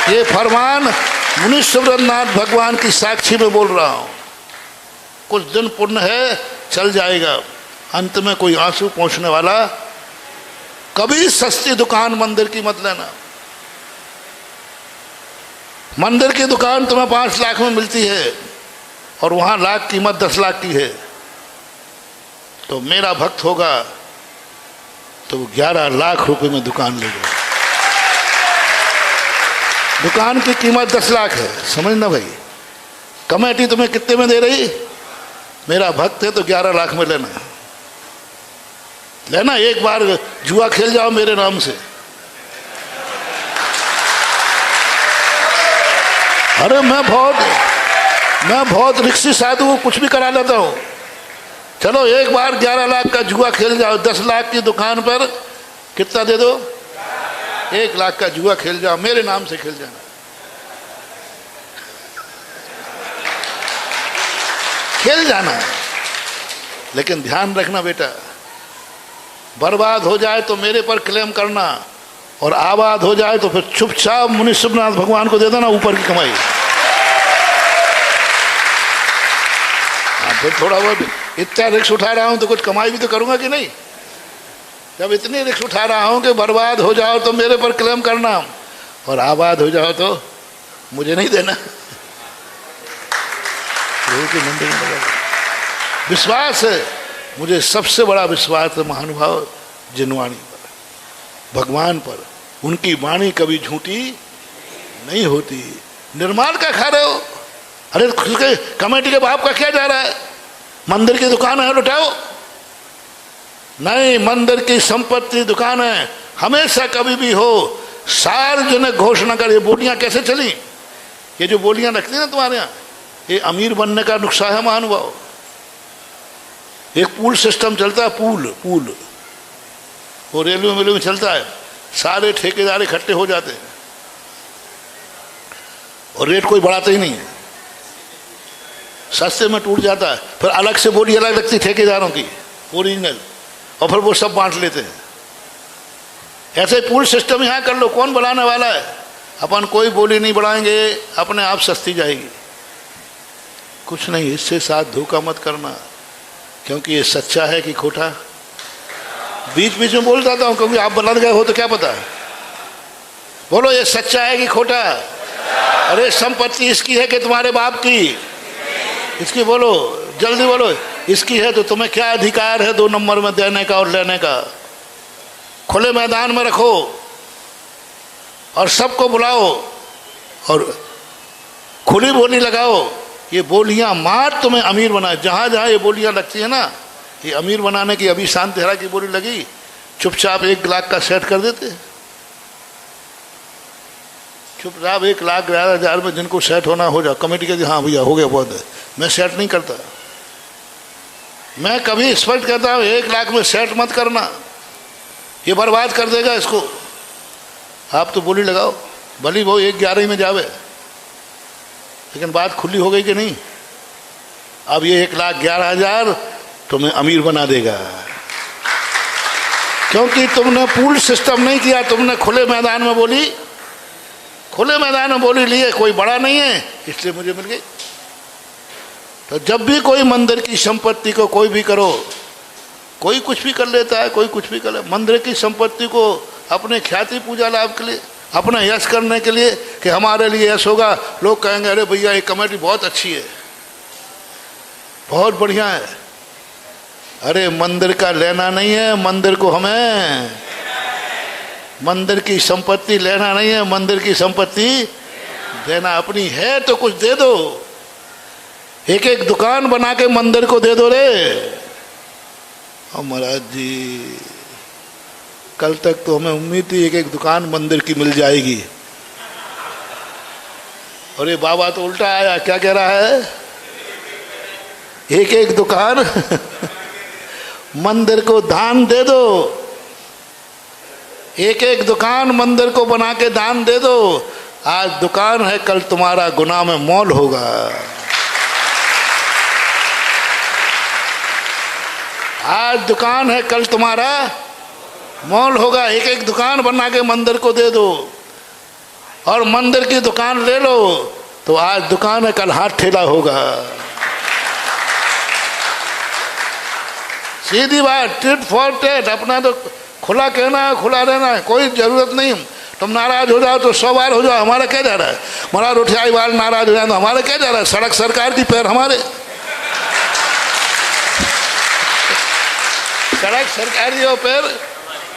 ये फरमान मुनि सुरेंद्रनाथ भगवान की साक्षी में बोल रहा हूं। कुछ दिन पुण्य है, चल जाएगा, अंत में कोई आंसू पहुंचने वाला। कभी सस्ती दुकान मंदिर की मत लेना। मंदिर की दुकान तुम्हें 5 लाख में मिलती है और वहां लाख कीमत 10 लाख की है, तो मेरा भक्त होगा तो 11 लाख रुपए में दुकान लेगा। दुकान की कीमत 10 लाख है, समझना भाई। कमेटी तुम्हें कितने में दे रही? मेरा भक्त है तो 11 लाख में लेना। लेना, एक बार जुआ खेल जाओ मेरे नाम से। अरे मैं बहुत रिक्सी साधु हूँ, कुछ भी करा लेता हूँ। चलो एक बार 11 लाख का जुआ खेल जाओ, 10 लाख की दुकान पर कितना दे दो? 1 लाख का जुआ खेल जाओ, मेरे नाम से खेल जाना। खेल जाना, लेकिन ध्यान रखना बेटा, बर्बाद हो जाए तो मेरे पर क्लेम करना, और आबाद हो जाए तो फिर चुपचाप मुनि सुरेंद्रनाथ भगवान को दे देना ऊपर की कमाई। फिर थोड़ा बहुत इतना रिस्क उठा रहा हूं तो कुछ कमाई भी तो करूंगा कि नहीं। जब इतनी रिस्क उठा रहा हूं कि बर्बाद हो जाओ तो मेरे पर क्लेम करना, और आबाद हो जाओ तो मुझे नहीं देना। विश्वास है मुझे, सबसे बड़ा विश्वास है महानुभाव जिनवाणी पर, भगवान पर। उनकी वाणी कभी झूठी नहीं होती। निर्माण का खा रहे हो, अरे कमेटी के बाप का क्या जा रहा है? मंदिर की दुकान है, लुटाओ नहीं। मंदिर की संपत्ति दुकान है, हमेशा कभी भी हो सार्वजनिक घोषणा कर। ये बोलियां कैसे चली? ये जो बोलियां रखती है ना तुम्हारे यहाँ, ये अमीर बनने का नुस्खा है महानुभाव। एक पूल सिस्टम चलता है, पूल वो रेलवे में चलता है, सारे ठेकेदार इकट्ठे हो जाते हैं और रेट कोई बढ़ाते ही नहीं है, सस्ते में टूट जाता है। फिर अलग से बोली अलग लगती ठेकेदारों की ओरिजिनल, और फिर वो सब बांट लेते हैं। ऐसे पूल सिस्टम यहाँ कर लो, कौन बढ़ाने वाला है? अपन कोई बोली नहीं बढ़ाएंगे, अपने आप सस्ती जाएगी। कुछ नहीं, इससे साथ धोखा मत करना, क्योंकि ये सच्चा है कि खोटा। बीच बीच में बोल जाता हूँ, क्योंकि आप बदल गए हो तो क्या पता है। बोलो ये सच्चा है कि खोटा? अरे संपत्ति इसकी है कि तुम्हारे बाप की? इसकी बोलो, जल्दी बोलो। इसकी है तो तुम्हें क्या अधिकार है 2 नंबर में देने का और लेने का? खुले मैदान में रखो और सबको बुलाओ और खुली बोली लगाओ। ये बोलियां मार तुम्हें अमीर बना। जहां जहां ये बोलियां लगती है ना, ये अमीर बनाने की। अभी शांति धारा की बोली लगी, चुपचाप 1 लाख का सेट कर देते। चुपचाप 1,11,000 में जिनको सेट होना हो जाओ। कमेटी कहती हाँ भैया हो गया, बहुत है। मैं सेट नहीं करता। मैं कभी स्पष्ट कहता हूँ 1 लाख में सेट मत करना, ये बर्बाद कर देगा इसको। आप तो बोली लगाओ, भली वो 1,11 में जावे, लेकिन बात खुली हो गई कि नहीं? अब ये 1,11,000 तुम्हें अमीर बना देगा, क्योंकि तुमने पूल सिस्टम नहीं किया। तुमने खुले मैदान में बोली, खुले मैदान में बोली लिए। कोई बड़ा नहीं है इसलिए मुझे मिल गई। तो जब भी कोई मंदिर की संपत्ति को कोई भी करो, कोई कुछ भी कर लेता है, कोई कुछ भी कर ले। मंदिर की संपत्ति को अपने ख्याति पूजा लाभ के लिए, अपना यश करने के लिए कि हमारे लिए यश होगा, लोग कहेंगे अरे भैया ये कमेटी बहुत अच्छी है, बहुत बढ़िया है। अरे मंदिर का लेना नहीं है, मंदिर को हमें, मंदिर की संपत्ति लेना नहीं है, मंदिर की संपत्ति देना। अपनी है तो कुछ दे दो। एक दुकान बना के मंदिर को दे दो रे। और महाराज जी कल तक तो हमें उम्मीद थी एक दुकान मंदिर की मिल जाएगी, और ये बाबा तो उल्टा आया। क्या कह रहा है? एक दुकान मंदिर को दान दे दो। एक दुकान मंदिर को बना के दान दे दो। आज दुकान है, कल तुम्हारा गुनाह में मॉल होगा। आज दुकान है, कल तुम्हारा मॉल होगा। एक दुकान बना के मंदिर को दे दो, और मंदिर की दुकान ले लो तो आज दुकान है, कल हाथ ठेला होगा। सीधी बात, टिट फॉर टेट। अपना तो खुला कहना है, खुला रहना है, कोई जरूरत नहीं। तुम नाराज हो जाओ तो 100 बार हो जाओ, हमारा क्या जा रहा है? महाराज उठियाई बार नाराज हो जाए तो हमारा क्या जा रहा है? सड़क सरकार की, पैर हमारे। सड़क सरकारी हो, पैर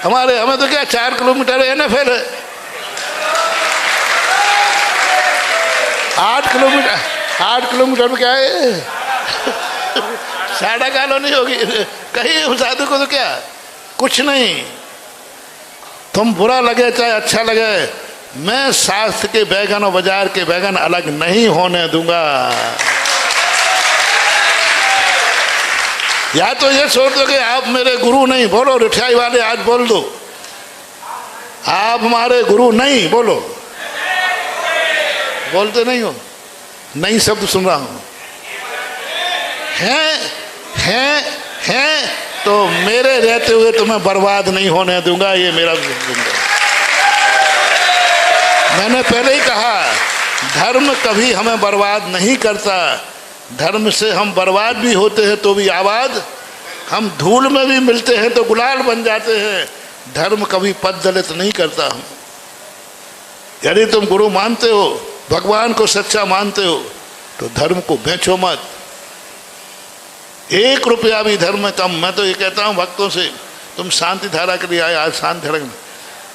हमारे। हमें तो क्या 4 किलोमीटर NFL है, 8 किलोमीटर में क्या है? साड़ा कॉलोनी होगी कहीं साधु को तो क्या कुछ नहीं। तुम बुरा लगे चाहे अच्छा लगे, मैं शास्त्र के बैगन और बाजार के बैगन अलग नहीं होने दूंगा। या तो ये सोच दो कि आप मेरे गुरु नहीं, बोलो रिठाई वाले आज बोल दो, आप हमारे गुरु नहीं, बोलो। बोलते नहीं हो? नई शब्द सुन रहा हूं। हैं तो मेरे रहते हुए तुम्हें बर्बाद नहीं होने दूंगा, ये मेरा जिंदगी। मैंने पहले ही कहा, धर्म कभी हमें बर्बाद नहीं करता। धर्म से हम बर्बाद भी होते हैं तो भी आबाद, हम धूल में भी मिलते हैं तो गुलाल बन जाते हैं। धर्म कभी पद दलित नहीं करता। हम यदि तुम गुरु मानते हो, भगवान को सच्चा मानते हो, तो धर्म को बेचो मत। 1 रुपया भी धर्म में कम। मैं तो ये कहता हूँ भक्तों से, तुम शांति धारा के लिए आए, आज शांति धारा,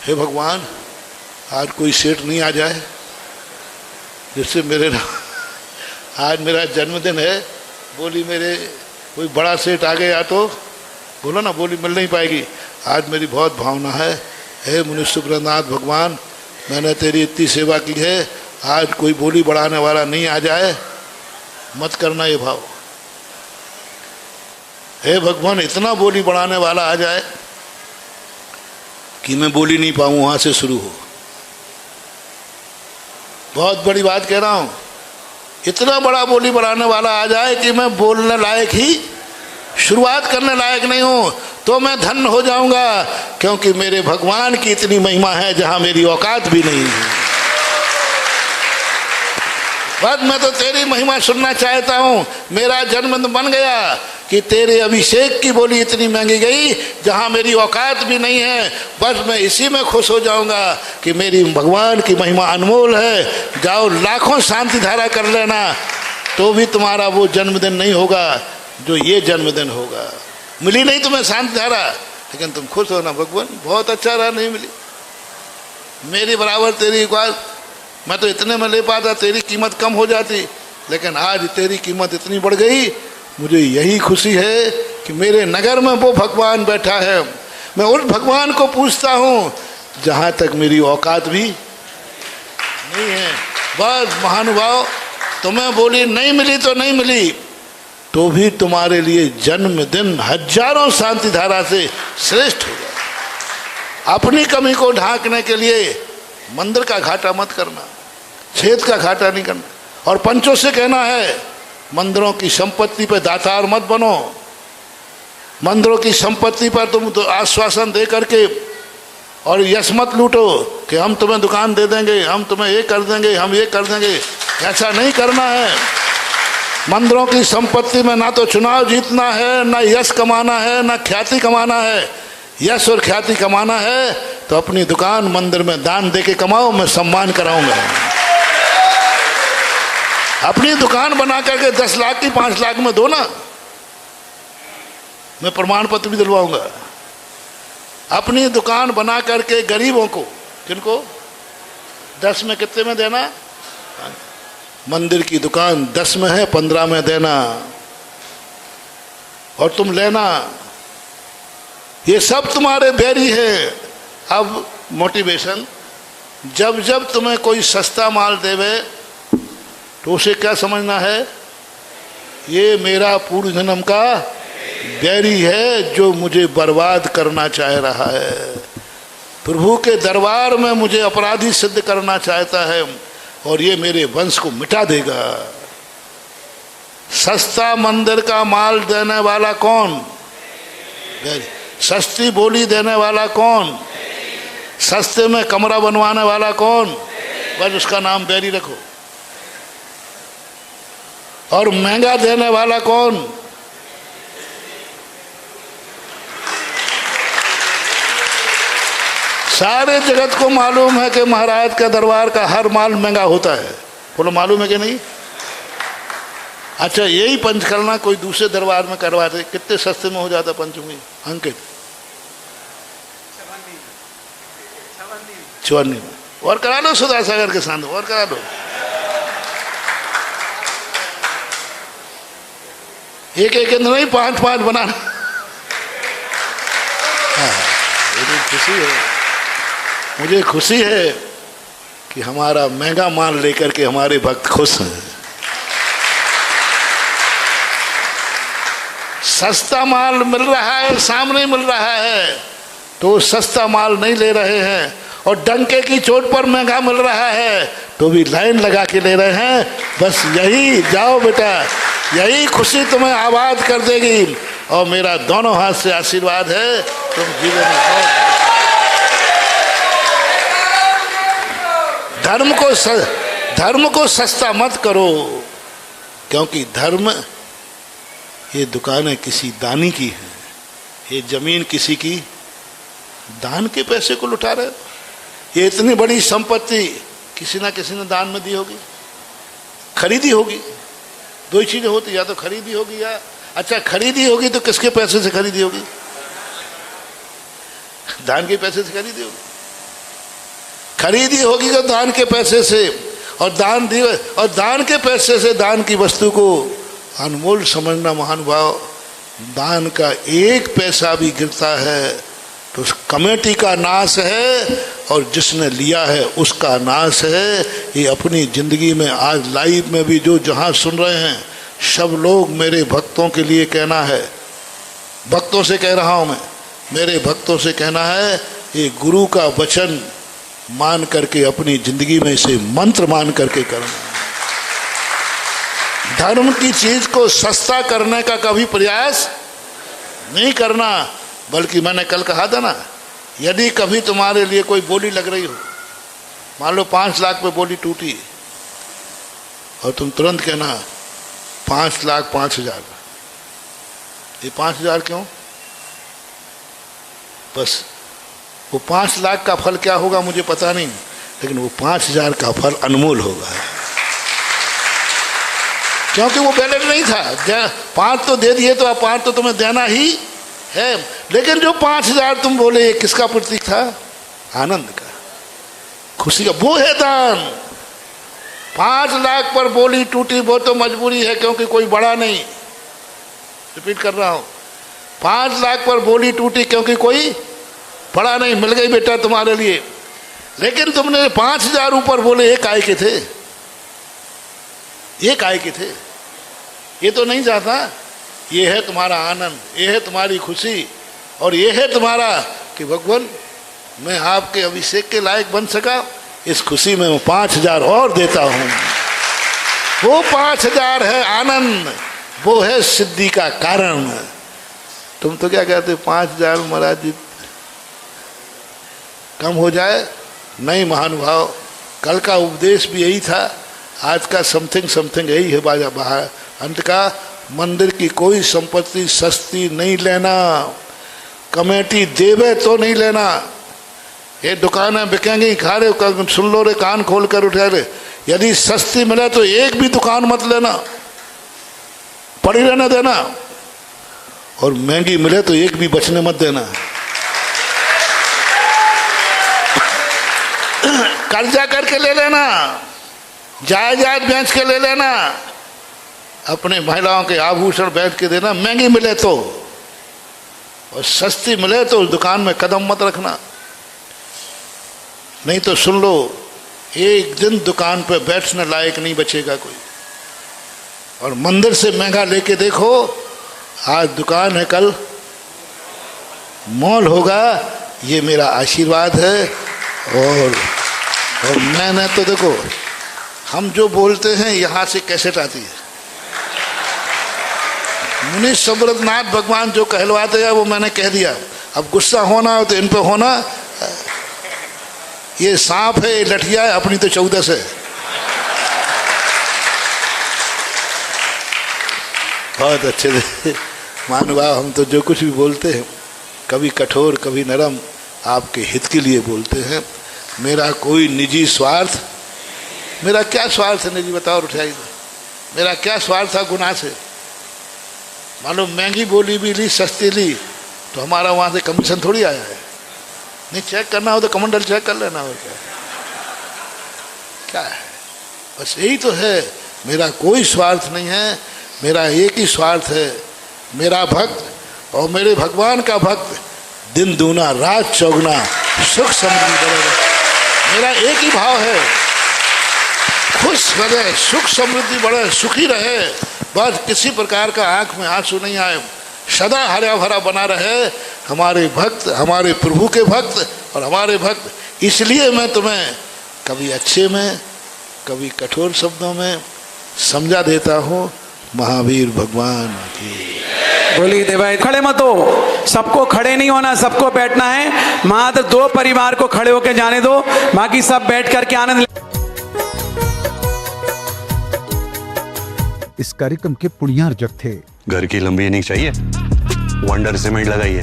हे भगवान आज कोई सेठ नहीं आ जाए जिससे मेरे आज मेरा जन्मदिन है, बोली मेरे कोई बड़ा सेठ आ गया तो बोलो ना, बोली मिल नहीं पाएगी। आज मेरी बहुत भावना है, हे मुनि सुब्रनाथ भगवान, मैंने तेरी इतनी सेवा की है, आज कोई बोली बढ़ाने वाला नहीं आ जाए, मत करना ये भाव। हे भगवान इतना बोली बढ़ाने वाला आ जाए कि मैं बोली नहीं पाऊँ, वहाँ से शुरू हो। बहुत बड़ी बात कह रहा हूँ, इतना बड़ा बोली बढ़ाने वाला आ जाए कि मैं बोलने लायक ही, शुरुआत करने लायक नहीं हूँ, तो मैं धन्य हो जाऊंगा, क्योंकि मेरे भगवान की इतनी महिमा है जहाँ मेरी औकात भी नहीं है। बस मैं तो तेरी महिमा सुनना चाहता हूँ। मेरा जन्म बन गया, कि तेरे अभिषेक की बोली इतनी महंगी गई जहां मेरी औकात भी नहीं है, बस मैं इसी में खुश हो जाऊंगा कि मेरी भगवान की महिमा अनमोल है। जाओ लाखों शांति धारा कर लेना तो भी तुम्हारा वो जन्मदिन नहीं होगा जो ये जन्मदिन होगा। मिली नहीं तुम्हें शांति धारा, लेकिन तुम खुश हो ना, भगवान बहुत अच्छा रहा, नहीं मिली मेरी बराबर तेरी बात, मैं तो इतने में ले पाता, तेरी कीमत कम हो जाती, लेकिन आज तेरी कीमत इतनी बढ़ गई। मुझे यही खुशी है कि मेरे नगर में वो भगवान बैठा है। मैं उस भगवान को पूछता हूँ जहाँ तक मेरी औकात भी नहीं है। बस महानुभाव, तुम्हें बोली नहीं मिली तो नहीं मिली, तो भी तुम्हारे लिए जन्मदिन हजारों शांति धारा से श्रेष्ठ हो गया। अपनी कमी को ढांकने के लिए मंदिर का घाटा मत करना, छेद का घाटा नहीं करना। और पंचों से कहना है मंदिरों की संपत्ति पर दातार मत बनो। मंदिरों की संपत्ति पर तुम तो आश्वासन दे करके और यश मत लूटो कि हम तुम्हें दुकान दे देंगे, हम तुम्हें ये कर देंगे, हम ये कर देंगे। ऐसा नहीं करना है। मंदिरों की संपत्ति में ना तो चुनाव जीतना है, ना यश कमाना है, ना ख्याति कमाना है। यश और ख्याति कमाना है तो अपनी दुकान मंदिर में दान दे के कमाओ, मैं सम्मान कराऊंगा। अपनी दुकान बना करके 10 लाख की 5 लाख में दो ना, मैं प्रमाण पत्र भी दिलवाऊंगा। अपनी दुकान बना करके गरीबों को, किनको 10 में कितने में देना, मंदिर की दुकान 10 में है 15 में देना और तुम लेना। ये सब तुम्हारे बैरी है। अब मोटिवेशन, जब जब तुम्हें कोई सस्ता माल देवे तो उसे क्या समझना है, ये मेरा पूर्व जन्म का बैरी है जो मुझे बर्बाद करना चाह रहा है। प्रभु के दरबार में मुझे अपराधी सिद्ध करना चाहता है और ये मेरे वंश को मिटा देगा। सस्ता मंदिर का माल देने वाला कौन, बैरी। सस्ती बोली देने वाला कौन, सस्ते में कमरा बनवाने वाला कौन, बस उसका नाम बैरी रखो। और महंगा देने वाला कौन, सारे जगत को मालूम है कि महाराज का दरबार का हर माल महंगा होता है। बोलो मालूम है कि नहीं? अच्छा, यही पंचकर्मा कोई दूसरे दरबार में करवाते कितने सस्ते में हो जाता पंचमी अंकित, 54 में। और करा लो सुधा सागर के साथ, और करा लो। एक एक नहीं 5-5 बनाना। मुझे खुशी है, मुझे खुशी है कि हमारा महंगा माल लेकर के हमारे भक्त खुश हैं। सस्ता माल मिल रहा है, सामने मिल रहा है, तो सस्ता माल नहीं ले रहे हैं। और डंके की चोट पर महंगा मिल रहा है तो भी लाइन लगा के ले रहे हैं। बस यही, जाओ बेटा, यही खुशी तुम्हें आबाद कर देगी। और मेरा दोनों हाथ से आशीर्वाद है, तुम जीवन में धर्म को सस्ता मत करो, क्योंकि धर्म, ये दुकानें किसी दानी की है, ये जमीन किसी की, दान के पैसे को लुटा रहे हो। ये इतनी बड़ी संपत्ति किसी ना किसी ने दान में दी होगी, खरीदी होगी। दो ही चीजें होती, या तो खरीदी होगी या, अच्छा खरीदी होगी तो किसके पैसे से खरीदी होगी? दान के पैसे से खरीदी होगी। खरीदी होगी तो दान के पैसे से, और दान के पैसे से दान की वस्तु को अनमोल समझना महानुभाव। दान का 1 पैसा भी गिरता है तो उस कमेटी का नाश है, और जिसने लिया है उसका नाश है। ये अपनी जिंदगी में आज लाइव में भी जो जहाँ सुन रहे हैं, सब लोग मेरे भक्तों के लिए कहना है, भक्तों से कह रहा हूँ मैं, मेरे भक्तों से कहना है, ये गुरु का वचन मान करके अपनी जिंदगी में इसे मंत्र मान करके करना। धर्म की चीज को सस्ता करने का कभी प्रयास नहीं करना। बल्कि मैंने कल कहा था ना, यदि कभी तुम्हारे लिए कोई बोली लग रही हो, मान लो 5 लाख पे बोली टूटी, और तुम तुरंत कहना 5,05,000, ये 5,000 क्यों? बस वो 5 लाख का फल क्या होगा मुझे पता नहीं, लेकिन वो 5,000 का फल अनमोल होगा, क्योंकि वो बैलेंस नहीं था। 5 तो दे दिए तो अब 5 तो तुम्हें देना ही है, लेकिन जो 5,000 तुम बोले किसका प्रतीक था? आनंद का, खुशी का, वो है दान। 5 लाख पर बोली टूटी वो तो मजबूरी है, क्योंकि कोई बड़ा नहीं, रिपीट कर रहा हूं, 5 लाख पर बोली टूटी क्योंकि कोई बड़ा नहीं, मिल गई बेटा तुम्हारे लिए। लेकिन तुमने 5,000 ऊपर बोले, एक आय के थे, एक आय के थे, ये तो नहीं चाहता। ये है तुम्हारा आनंद, ये है तुम्हारी खुशी, और ये है तुम्हारा कि भगवान मैं आपके अभिषेक के लायक बन सका, इस खुशी में मैं 5,000 और देता हूं। वो 5,000 है आनंद, वो है सिद्धि का कारण। तुम तो क्या कहते 5,000 महाराज जी कम हो जाए? नहीं महानुभाव, कल का उपदेश भी यही था, आज का समथिंग समथिंग यही है। बाजा बाहर अंत का, मंदिर की कोई संपत्ति सस्ती नहीं लेना, कमेटी देवे तो नहीं लेना। ये दुकानें बिकेंगी, खा रहे सुन लो रे, कान खोल कर उठा रहे, यदि सस्ती मिले तो एक भी दुकान मत लेना, पड़ी रहने देना, और महंगी मिले तो एक भी बचने मत देना। कर्जा करके ले लेना, जायदाद बेच के ले लेना, अपने महिलाओं के आभूषण बेच के देना, महंगी मिले तो, और सस्ती मिले तो उस दुकान में कदम मत रखना। नहीं तो सुन लो, एक दिन दुकान पे बैठने लायक नहीं बचेगा कोई। और मंदिर से महंगा लेके देखो, आज दुकान है कल मॉल होगा, ये मेरा आशीर्वाद है। और मैंने तो देखो, हम जो बोलते हैं यहाँ से कैसेट आती है, मुनि समृद्धनाथ भगवान जो कहलवाते हैं वो मैंने कह दिया। अब गुस्सा होना हो तो इन पे होना। ये सांप है, ये लठिया है, अपनी तो 14 है। बहुत अच्छे महानुभाव, हम तो जो कुछ भी बोलते हैं कभी कठोर कभी नरम, आपके हित के लिए बोलते हैं। मेरा कोई निजी स्वार्थ, मेरा क्या स्वार्थ है निजी बताओ उठाई, मेरा क्या स्वार्थ था गुनाह से? मालूम महंगी बोली भी ली, सस्ती ली, तो हमारा वहाँ से कमीशन थोड़ी आया है। नहीं चेक करना हो तो कमंडल चेक कर लेना, और क्या है? बस यही तो है, मेरा कोई स्वार्थ नहीं है, मेरा एक ही स्वार्थ है, मेरा भक्त और मेरे भगवान का भक्त दिन दूना रात चौगुना सुख समृद्धि बढ़ेगा। मेरा एक ही भाव है, खुश रहे, सुख समृद्धि बढ़े, सुखी रहे, बस किसी प्रकार का आंख में आंसू नहीं आए, सदा हरा भरा बना रहे हमारे भक्त, हमारे प्रभु के भक्त और हमारे भक्त। इसलिए मैं तुम्हें कभी अच्छे में कभी कठोर शब्दों में समझा देता हूँ। महावीर भगवान की बोली दे भाई। खड़े मत हो, सबको खड़े नहीं होना, सबको बैठना है। मात्र 2 परिवार को खड़े होकर जाने दो, बाकी सब बैठ करके आनंद। इस कार्यक्रम के पुण्यार्जक थे। घर की लंबी नहीं चाहिए, वंडर सीमेंट लगाइए,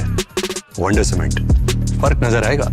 वंडर सीमेंट, फर्क नजर आएगा।